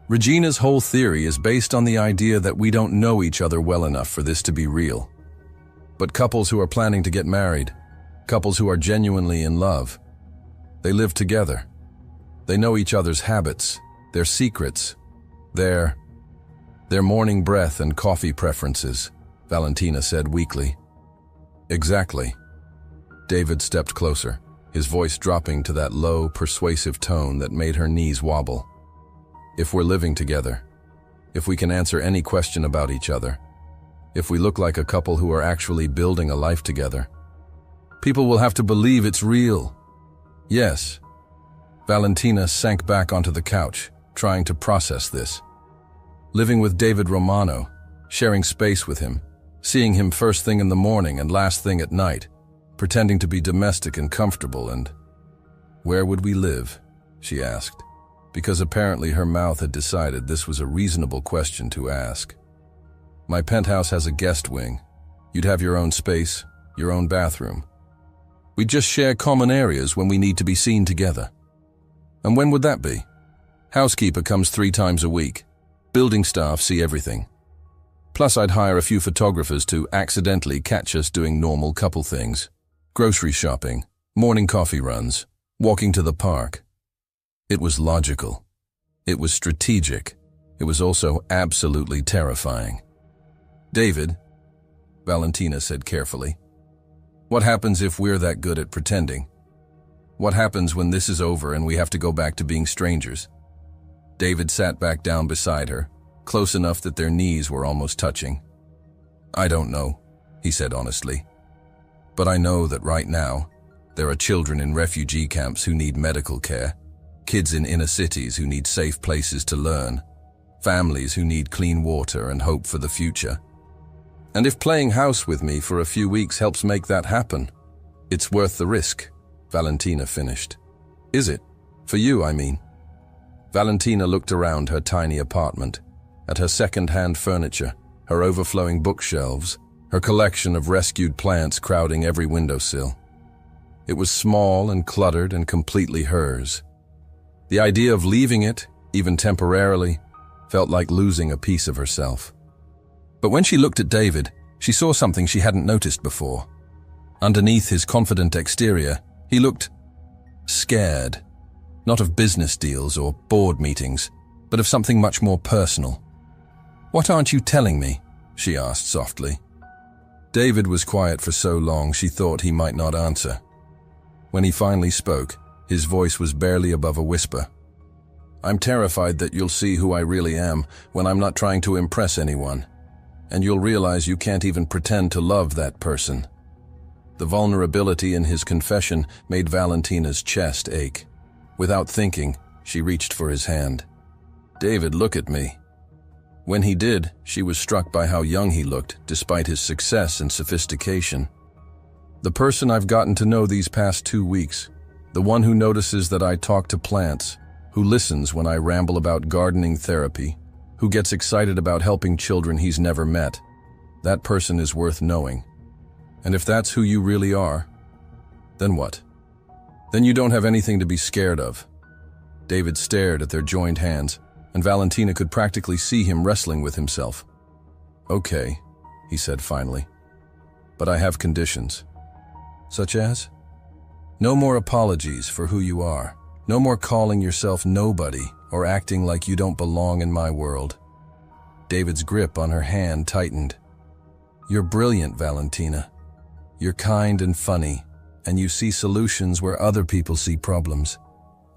Regina's whole theory is based on the idea that we don't know each other well enough for this to be real. But couples who are planning to get married, couples who are genuinely in love, they live together. They know each other's habits, their secrets, their morning breath and coffee preferences," Valentina said weakly. "Exactly." David stepped closer, his voice dropping to that low, persuasive tone that made her knees wobble. "If we're living together, if we can answer any question about each other, if we look like a couple who are actually building a life together, people will have to believe it's real." "Yes." Valentina sank back onto the couch, trying to process this. Living with David Romano, sharing space with him, seeing him first thing in the morning and last thing at night, pretending to be domestic and comfortable, and... "Where would we live?" she asked, because apparently her mouth had decided this was a reasonable question to ask. "My penthouse has a guest wing. You'd have your own space, your own bathroom. We'd just share common areas when we need to be seen together." "And when would that be?" "Housekeeper comes 3 times a week. Building staff see everything. Plus I'd hire a few photographers to accidentally catch us doing normal couple things. Grocery shopping, morning coffee runs, walking to the park." It was logical. It was strategic. It was also absolutely terrifying. "David," Valentina said carefully, "what happens if we're that good at pretending? What happens when this is over and we have to go back to being strangers?" David sat back down beside her, close enough that their knees were almost touching. "I don't know," he said honestly. "But I know that right now, there are children in refugee camps who need medical care, kids in inner cities who need safe places to learn, families who need clean water and hope for the future. And if playing house with me for a few weeks helps make that happen, it's worth the risk," Valentina finished. "Is it? For you, I mean." Valentina looked around her tiny apartment, at her second-hand furniture, her overflowing bookshelves, her collection of rescued plants crowding every windowsill. It was small and cluttered and completely hers. The idea of leaving it, even temporarily, felt like losing a piece of herself. But when she looked at David, she saw something she hadn't noticed before. Underneath his confident exterior, he looked scared. Not of business deals or board meetings, but of something much more personal. "What aren't you telling me?" she asked softly. David was quiet for so long she thought he might not answer. When he finally spoke, his voice was barely above a whisper. "I'm terrified that you'll see who I really am when I'm not trying to impress anyone, and you'll realize you can't even pretend to love that person." The vulnerability in his confession made Valentina's chest ache. Without thinking, she reached for his hand. "David, look at me." When he did, she was struck by how young he looked, despite his success and sophistication. "The person I've gotten to know these past 2 weeks, the one who notices that I talk to plants, who listens when I ramble about gardening therapy, who gets excited about helping children he's never met, that person is worth knowing. And if that's who you really are, then what? Then you don't have anything to be scared of." David stared at their joined hands, and Valentina could practically see him wrestling with himself. "Okay," he said finally, "but I have conditions." "Such as?" "No more apologies for who you are. No more calling yourself nobody or acting like you don't belong in my world." David's grip on her hand tightened. "You're brilliant, Valentina. You're kind and funny, and you see solutions where other people see problems.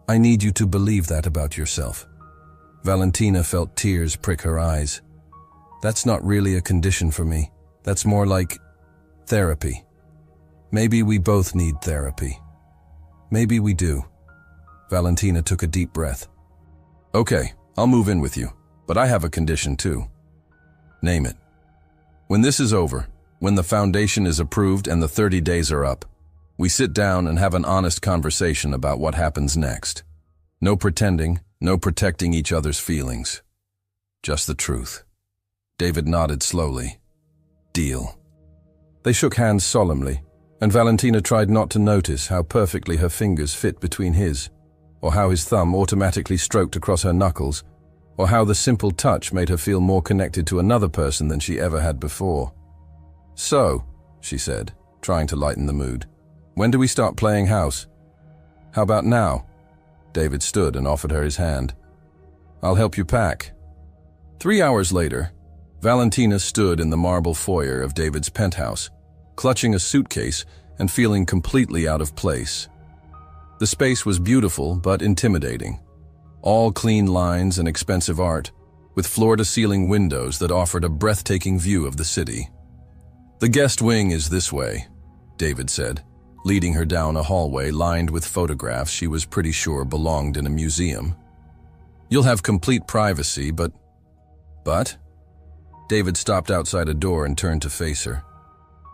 I need you to believe that about yourself." Valentina felt tears prick her eyes. "That's not really a condition for me. That's more like therapy. Maybe we both need therapy. Maybe we do." Valentina took a deep breath. "Okay, I'll move in with you, but I have a condition too." "Name it." "When this is over, when the foundation is approved and the 30 days are up, we sit down and have an honest conversation about what happens next. No pretending, no protecting each other's feelings. Just the truth." David nodded slowly. "Deal." They shook hands solemnly, and Valentina tried not to notice how perfectly her fingers fit between his, or how his thumb automatically stroked across her knuckles, or how the simple touch made her feel more connected to another person than she ever had before. "So," she said, trying to lighten the mood, "when do we start playing house?" "How about now?" David stood and offered her his hand. "I'll help you pack." 3 hours later, Valentina stood in the marble foyer of David's penthouse, clutching a suitcase and feeling completely out of place. The space was beautiful but intimidating. All clean lines and expensive art, with floor-to-ceiling windows that offered a breathtaking view of the city. "The guest wing is this way," David said, leading her down a hallway lined with photographs she was pretty sure belonged in a museum. "You'll have complete privacy, but..." "But?" David stopped outside a door and turned to face her.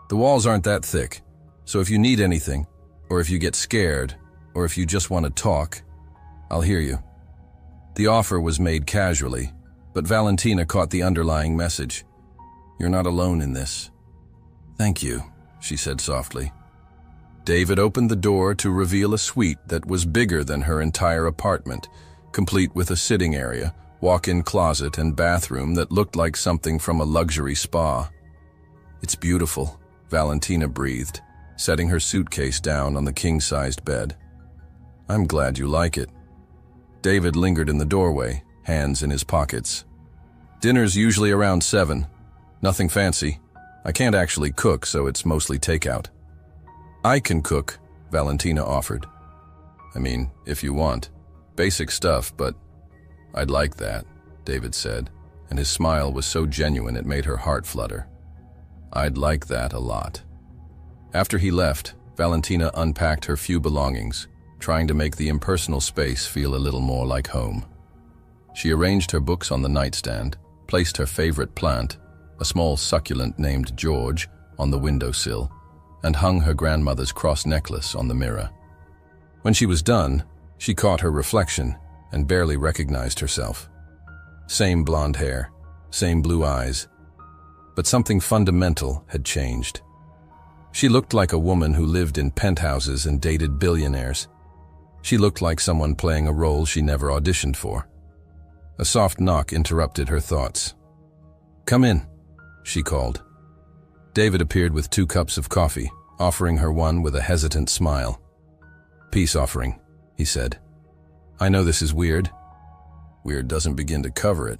"The walls aren't that thick, so if you need anything, or if you get scared, or if you just want to talk, I'll hear you." The offer was made casually, but Valentina caught the underlying message. "You're not alone in this." "Thank you," she said softly. David opened the door to reveal a suite that was bigger than her entire apartment, complete with a sitting area, walk-in closet, and bathroom that looked like something from a luxury spa. "It's beautiful," Valentina breathed, setting her suitcase down on the king-sized bed. "I'm glad you like it." David lingered in the doorway, hands in his pockets. Dinner's usually around 7. Nothing fancy. I can't actually cook, so it's mostly takeout. I can cook, Valentina offered. I mean, if you want. Basic stuff, but I'd like that, David said, and his smile was so genuine it made her heart flutter. I'd like that a lot. After he left, Valentina unpacked her few belongings, trying to make the impersonal space feel a little more like home. She arranged her books on the nightstand, placed her favorite plant, a small succulent named George, on the windowsill, and hung her grandmother's cross necklace on the mirror. When she was done, she caught her reflection and barely recognized herself. Same blonde hair, same blue eyes, but something fundamental had changed. She looked like a woman who lived in penthouses and dated billionaires. She looked like someone playing a role she never auditioned for. A soft knock interrupted her thoughts. "Come in," she called. David appeared with 2 cups of coffee, offering her one with a hesitant smile. "Peace offering," he said. "I know this is weird." Weird doesn't begin to cover it.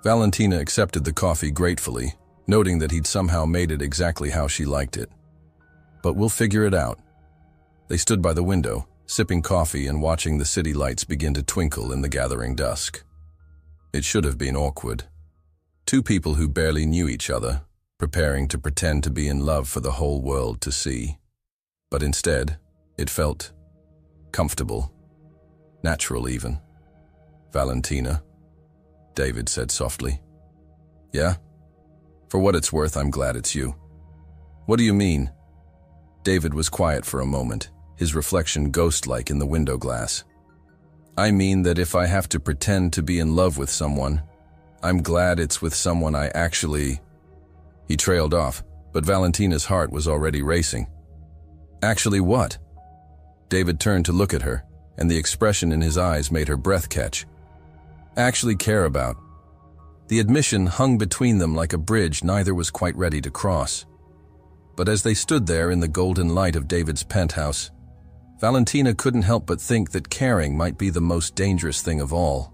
Valentina accepted the coffee gratefully, noting that he'd somehow made it exactly how she liked it. "But we'll figure it out." They stood by the window, sipping coffee and watching the city lights begin to twinkle in the gathering dusk. It should have been awkward. 2 people who barely knew each other, preparing to pretend to be in love for the whole world to see. But instead, it felt comfortable, natural even. "Valentina," David said softly. "Yeah? For what it's worth, I'm glad it's you." "What do you mean?" David was quiet for a moment, his reflection ghost-like in the window glass. "I mean that if I have to pretend to be in love with someone, I'm glad it's with someone I actually—" He trailed off, but Valentina's heart was already racing. "Actually what?" David turned to look at her, and the expression in his eyes made her breath catch. "Actually care about." The admission hung between them like a bridge neither was quite ready to cross. But as they stood there in the golden light of David's penthouse, Valentina couldn't help but think that caring might be the most dangerous thing of all.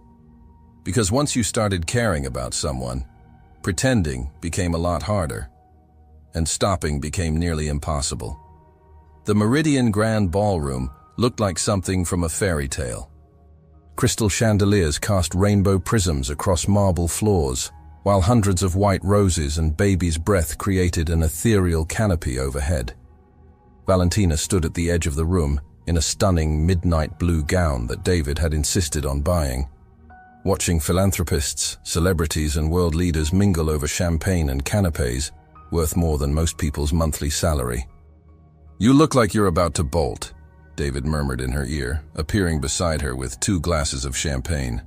Because once you started caring about someone, pretending became a lot harder, and stopping became nearly impossible. The Meridian Grand Ballroom looked like something from a fairy tale. Crystal chandeliers cast rainbow prisms across marble floors, while hundreds of white roses and baby's breath created an ethereal canopy overhead. Valentina stood at the edge of the room in a stunning midnight blue gown that David had insisted on buying, watching philanthropists, celebrities, and world leaders mingle over champagne and canapes, worth more than most people's monthly salary. "You look like you're about to bolt," David murmured in her ear, appearing beside her with 2 glasses of champagne.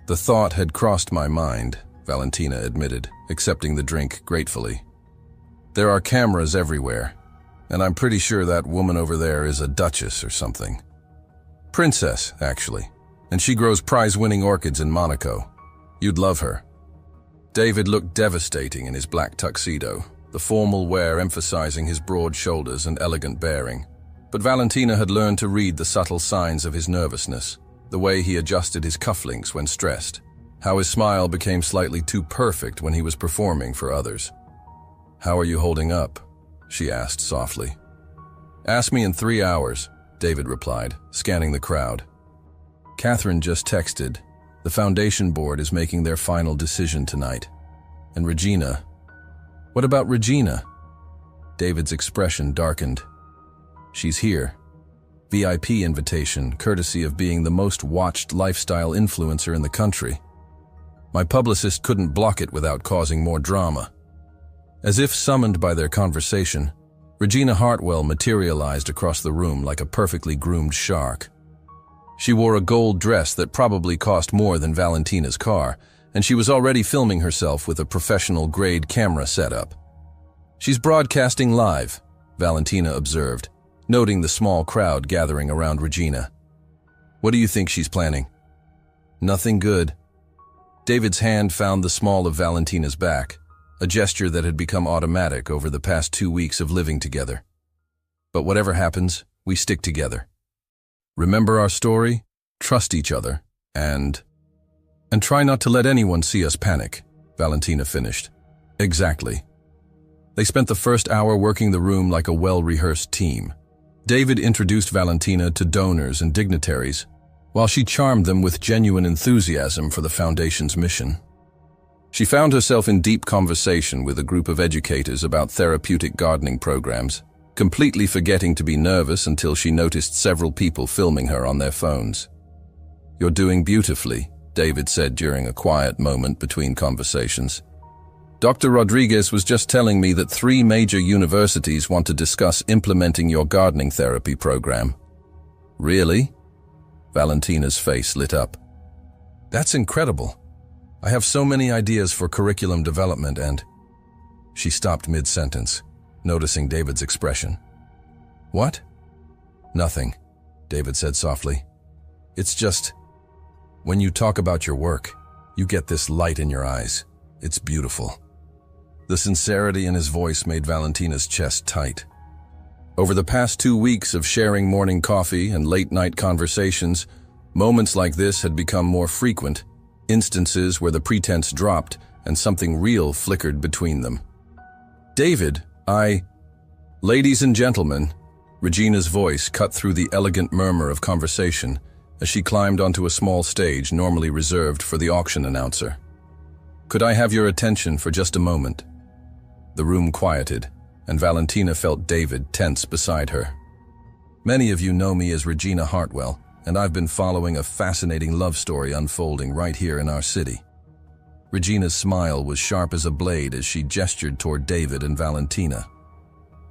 "The thought had crossed my mind," Valentina admitted, accepting the drink gratefully. "There are cameras everywhere, and I'm pretty sure that woman over there is a duchess or something. Princess, actually, and she grows prize-winning orchids in Monaco. You'd love her." David looked devastating in his black tuxedo, the formal wear emphasizing his broad shoulders and elegant bearing. But Valentina had learned to read the subtle signs of his nervousness, the way he adjusted his cufflinks when stressed, how his smile became slightly too perfect when he was performing for others. "How are you holding up?" she asked softly. "Ask me in 3 hours," David replied, scanning the crowd. "Catherine just texted. The foundation board is making their final decision tonight. And Regina—" "What about Regina?" David's expression darkened. "She's here. VIP invitation, courtesy of being the most watched lifestyle influencer in the country. My publicist couldn't block it without causing more drama." As if summoned by their conversation, Regina Hartwell materialized across the room like a perfectly groomed shark. She wore a gold dress that probably cost more than Valentina's car, and she was already filming herself with a professional-grade camera setup. "She's broadcasting live," Valentina observed, noting the small crowd gathering around Regina. "What do you think she's planning?" "Nothing good." David's hand found the small of Valentina's back, a gesture that had become automatic over the past 2 weeks of living together. "But whatever happens, we stick together. Remember our story, trust each other, and..." And try not to let anyone see us panic, Valentina finished. Exactly. They spent the first hour working the room like a well-rehearsed team. David introduced Valentina to donors and dignitaries, while she charmed them with genuine enthusiasm for the Foundation's mission. She found herself in deep conversation with a group of educators about therapeutic gardening programs, completely forgetting to be nervous until she noticed several people filming her on their phones. "You're doing beautifully," David said during a quiet moment between conversations. "Dr. Rodriguez was just telling me that 3 major universities want to discuss implementing your gardening therapy program." "Really?" Valentina's face lit up. "That's incredible. I have so many ideas for curriculum development and—" She stopped mid-sentence, noticing David's expression. "What?" "Nothing," David said softly. "It's just, when you talk about your work, you get this light in your eyes. It's beautiful." The sincerity in his voice made Valentina's chest tight. Over the past 2 weeks of sharing morning coffee and late-night conversations, moments like this had become more frequent, instances where the pretense dropped and something real flickered between them. "David, Ladies and gentlemen," Regina's voice cut through the elegant murmur of conversation as she climbed onto a small stage normally reserved for the auction announcer. "Could I have your attention for just a moment?" The room quieted, and Valentina felt David tense beside her. "Many of you know me as Regina Hartwell, and I've been following a fascinating love story unfolding right here in our city." Regina's smile was sharp as a blade as she gestured toward David and Valentina.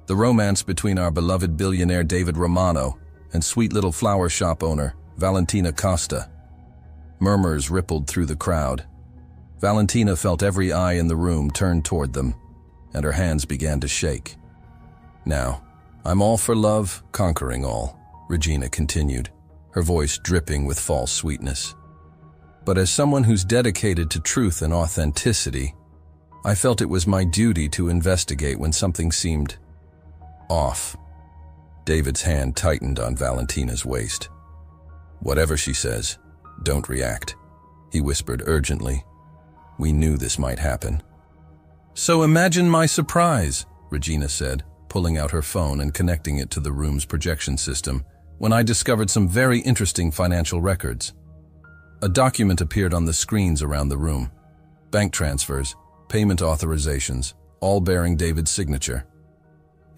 "The romance between our beloved billionaire David Romano and sweet little flower shop owner Valentina Costa." Murmurs rippled through the crowd. Valentina felt every eye in the room turn toward them, and her hands began to shake. "Now, I'm all for love, conquering all," Regina continued, her voice dripping with false sweetness. "But as someone who's dedicated to truth and authenticity, I felt it was my duty to investigate when something seemed off." David's hand tightened on Valentina's waist. "Whatever she says, don't react," he whispered urgently. "We knew this might happen." "So imagine my surprise," Regina said, pulling out her phone and connecting it to the room's projection system, "when I discovered some very interesting financial records." A document appeared on the screens around the room. Bank transfers, payment authorizations, all bearing David's signature.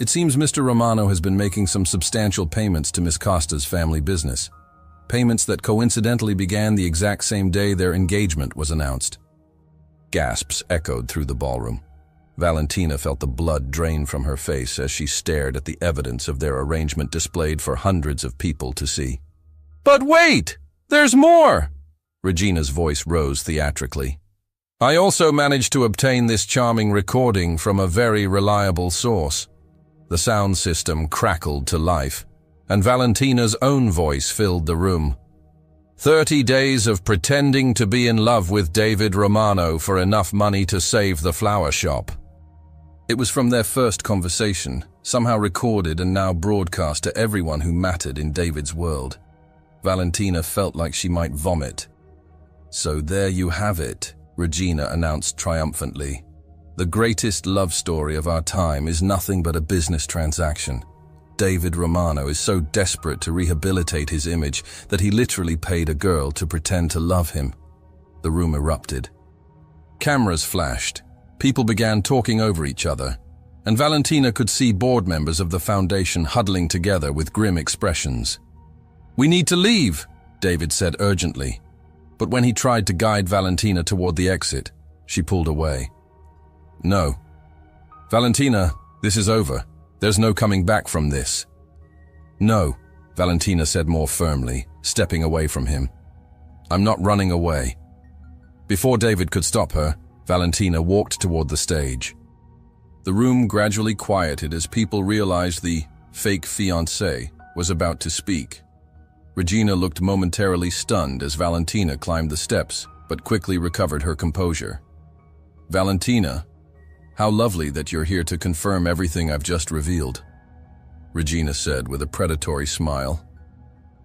"It seems Mr. Romano has been making some substantial payments to Miss Costa's family business. Payments that coincidentally began the exact same day their engagement was announced." Gasps echoed through the ballroom. Valentina felt the blood drain from her face as she stared at the evidence of their arrangement displayed for hundreds of people to see. "But wait! There's more!" Regina's voice rose theatrically. "I also managed to obtain this charming recording from a very reliable source." The sound system crackled to life, and Valentina's own voice filled the room. 30 days of pretending to be in love with David Romano for enough money to save the flower shop." It was from their first conversation, somehow recorded and now broadcast to everyone who mattered in David's world. Valentina felt like she might vomit. "So there you have it," Regina announced triumphantly. "The greatest love story of our time is nothing but a business transaction. David Romano is so desperate to rehabilitate his image that he literally paid a girl to pretend to love him." The room erupted. Cameras flashed. People began talking over each other, and Valentina could see board members of the foundation huddling together with grim expressions. "We need to leave," David said urgently. But when he tried to guide Valentina toward the exit, she pulled away. "No. Valentina, this is over. There's no coming back from this." "No," Valentina said more firmly, stepping away from him. "I'm not running away." Before David could stop her, Valentina walked toward the stage. The room gradually quieted as people realized the fake fiancé was about to speak. Regina looked momentarily stunned as Valentina climbed the steps, but quickly recovered her composure. "Valentina, how lovely that you're here to confirm everything I've just revealed," Regina said with a predatory smile.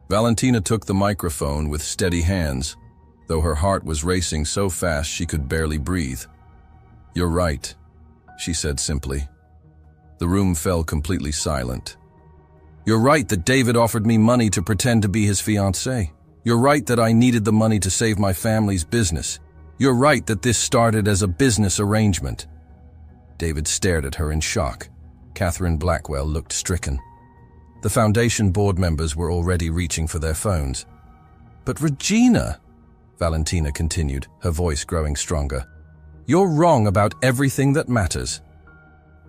Valentina took the microphone with steady hands, though her heart was racing so fast she could barely breathe. "You're right," she said simply. The room fell completely silent. "You're right that David offered me money to pretend to be his fiancée. You're right that I needed the money to save my family's business. You're right that this started as a business arrangement." David stared at her in shock. Catherine Blackwell looked stricken. The foundation board members were already reaching for their phones. "But Regina," Valentina continued, her voice growing stronger, "you're wrong about everything that matters."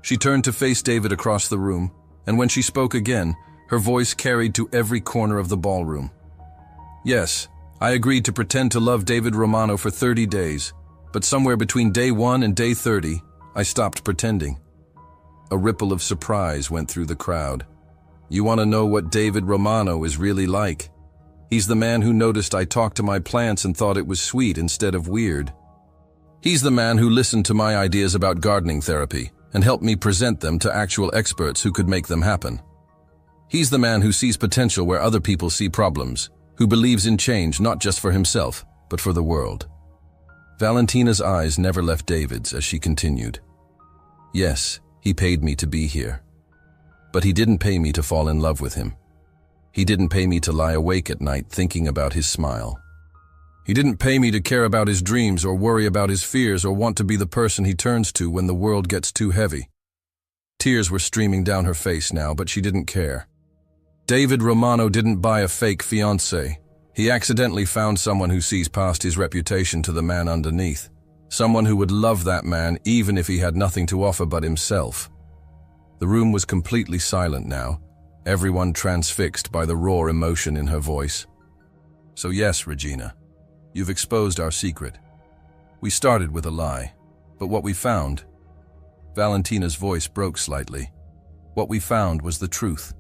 She turned to face David across the room, and when she spoke again, her voice carried to every corner of the ballroom. "Yes, I agreed to pretend to love David Romano for 30 days, but somewhere between day 1 and day 30, I stopped pretending." A ripple of surprise went through the crowd. "You want to know what David Romano is really like? He's the man who noticed I talked to my plants and thought it was sweet instead of weird. He's the man who listened to my ideas about gardening therapy and helped me present them to actual experts who could make them happen. He's the man who sees potential where other people see problems, who believes in change not just for himself, but for the world." Valentina's eyes never left David's as she continued. "Yes, he paid me to be here. But he didn't pay me to fall in love with him. He didn't pay me to lie awake at night thinking about his smile. He didn't pay me to care about his dreams or worry about his fears or want to be the person he turns to when the world gets too heavy." Tears were streaming down her face now, but she didn't care. David Romano didn't buy a fake fiancé. He accidentally found someone who sees past his reputation to the man underneath. Someone who would love that man even if he had nothing to offer but himself. The room was completely silent now, everyone transfixed by the raw emotion in her voice. "So yes, Regina, you've exposed our secret. We started with a lie, but what we found..." Valentina's voice broke slightly. "What we found was the truth."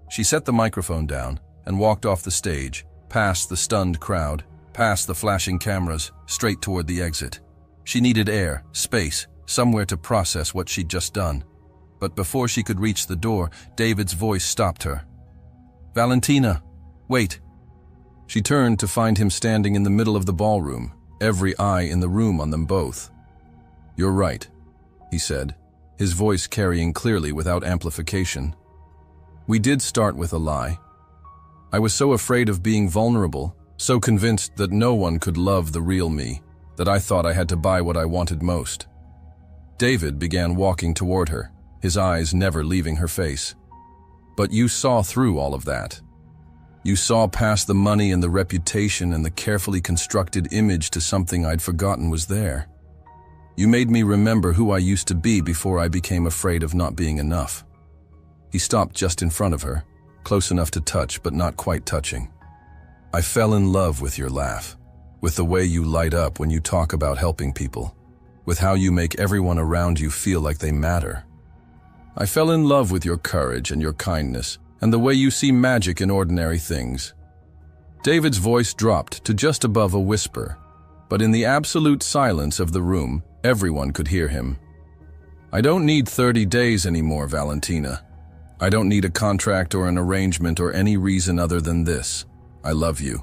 She set the microphone down and walked off the stage, past the stunned crowd, past the flashing cameras, straight toward the exit. She needed air, space, somewhere to process what she'd just done. But before she could reach the door, David's voice stopped her. "Valentina, wait." She turned to find him standing in the middle of the ballroom, every eye in the room on them both. "You're right," he said, his voice carrying clearly without amplification. "We did start with a lie. I was so afraid of being vulnerable, so convinced that no one could love the real me, that I thought I had to buy what I wanted most." David began walking toward her, his eyes never leaving her face. "But you saw through all of that. You saw past the money and the reputation and the carefully constructed image to something I'd forgotten was there. You made me remember who I used to be before I became afraid of not being enough." He stopped just in front of her, close enough to touch but not quite touching. "I fell in love with your laugh, with the way you light up when you talk about helping people, with how you make everyone around you feel like they matter. I fell in love with your courage and your kindness, and the way you see magic in ordinary things." David's voice dropped to just above a whisper, but in the absolute silence of the room, everyone could hear him. "I don't need 30 days anymore, Valentina. I don't need a contract or an arrangement or any reason other than this. I love you.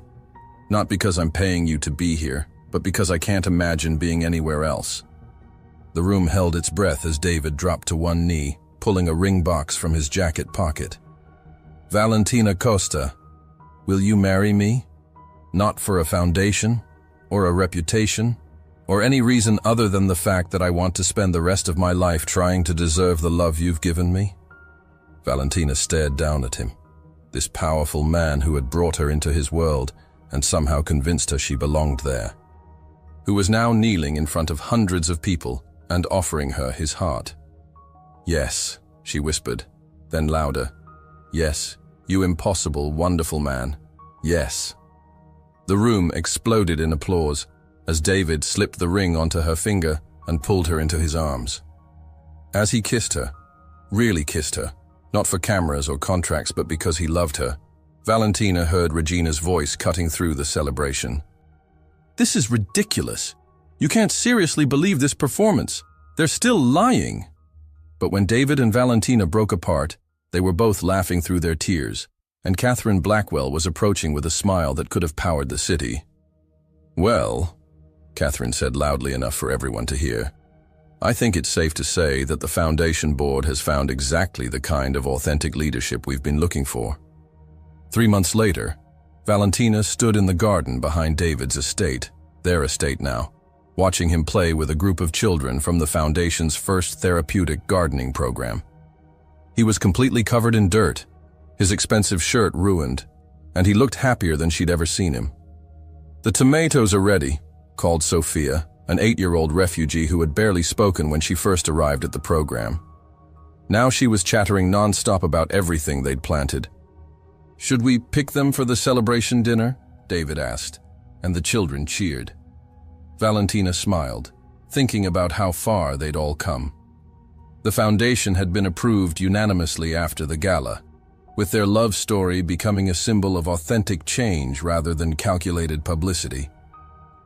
Not because I'm paying you to be here, but because I can't imagine being anywhere else." The room held its breath as David dropped to one knee, pulling a ring box from his jacket pocket. "Valentina Costa, will you marry me? Not for a foundation, or a reputation, or any reason other than the fact that I want to spend the rest of my life trying to deserve the love you've given me?" Valentina stared down at him, this powerful man who had brought her into his world and somehow convinced her she belonged there, who was now kneeling in front of hundreds of people and offering her his heart. "Yes," she whispered, then louder. "Yes, you impossible, wonderful man. Yes." The room exploded in applause as David slipped the ring onto her finger and pulled her into his arms. As he kissed her, really kissed her, not for cameras or contracts but because he loved her, Valentina heard Regina's voice cutting through the celebration. "This is ridiculous. You can't seriously believe this performance. They're still lying." But when David and Valentina broke apart, they were both laughing through their tears, and Catherine Blackwell was approaching with a smile that could have powered the city. Well, Catherine said loudly enough for everyone to hear, I think it's safe to say that the Foundation Board has found exactly the kind of authentic leadership we've been looking for. 3 months later, Valentina stood in the garden behind David's estate, their estate now, watching him play with a group of children from the Foundation's first therapeutic gardening program. He was completely covered in dirt, his expensive shirt ruined, and he looked happier than she'd ever seen him. "The tomatoes are ready," called Sophia, an 8-year-old refugee who had barely spoken when she first arrived at the program. Now she was chattering nonstop about everything they'd planted. "Should we pick them for the celebration dinner?" David asked, and the children cheered. Valentina smiled, thinking about how far they'd all come. The foundation had been approved unanimously after the gala, with their love story becoming a symbol of authentic change rather than calculated publicity.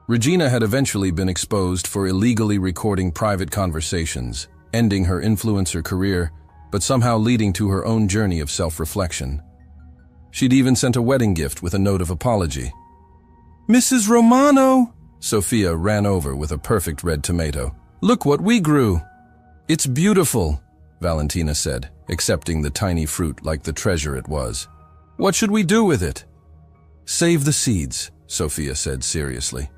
Regina had eventually been exposed for illegally recording private conversations, ending her influencer career, but somehow leading to her own journey of self-reflection. She'd even sent a wedding gift with a note of apology. "Mrs. Romano!" Sophia ran over with a perfect red tomato. "Look what we grew!" "It's beautiful," Valentina said, accepting the tiny fruit like the treasure it was. "What should we do with it?" "Save the seeds," Sophia said seriously.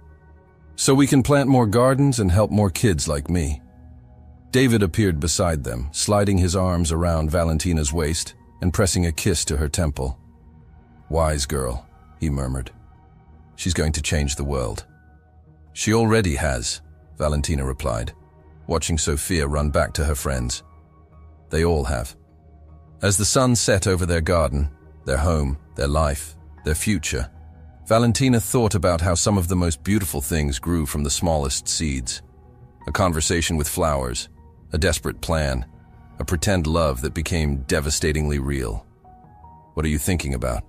"So we can plant more gardens and help more kids like me." David appeared beside them, sliding his arms around Valentina's waist and pressing a kiss to her temple. "Wise girl," he murmured. "She's going to change the world." "She already has," Valentina replied, watching Sophia run back to her friends. "They all have." As the sun set over their garden, their home, their life, their future, Valentina thought about how some of the most beautiful things grew from the smallest seeds. A conversation with flowers, a desperate plan, a pretend love that became devastatingly real. "What are you thinking about?"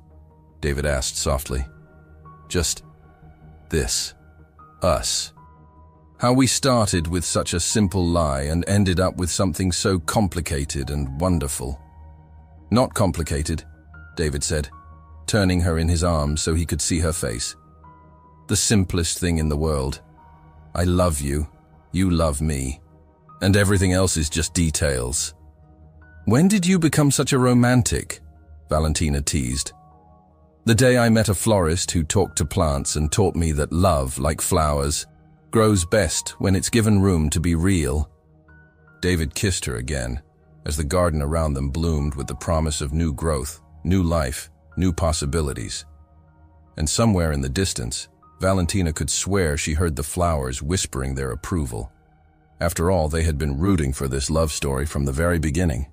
David asked softly. "Just this. Us. How we started with such a simple lie and ended up with something so complicated and wonderful." "Not complicated," David said, turning her in his arms so he could see her face. "The simplest thing in the world. I love you, you love me, and everything else is just details." "When did you become such a romantic?" Valentina teased. "The day I met a florist who talked to plants and taught me that love, like flowers, grows best when it's given room to be real." David kissed her again, as the garden around them bloomed with the promise of new growth, new life, new possibilities. And somewhere in the distance, Valentina could swear she heard the flowers whispering their approval. After all, they had been rooting for this love story from the very beginning.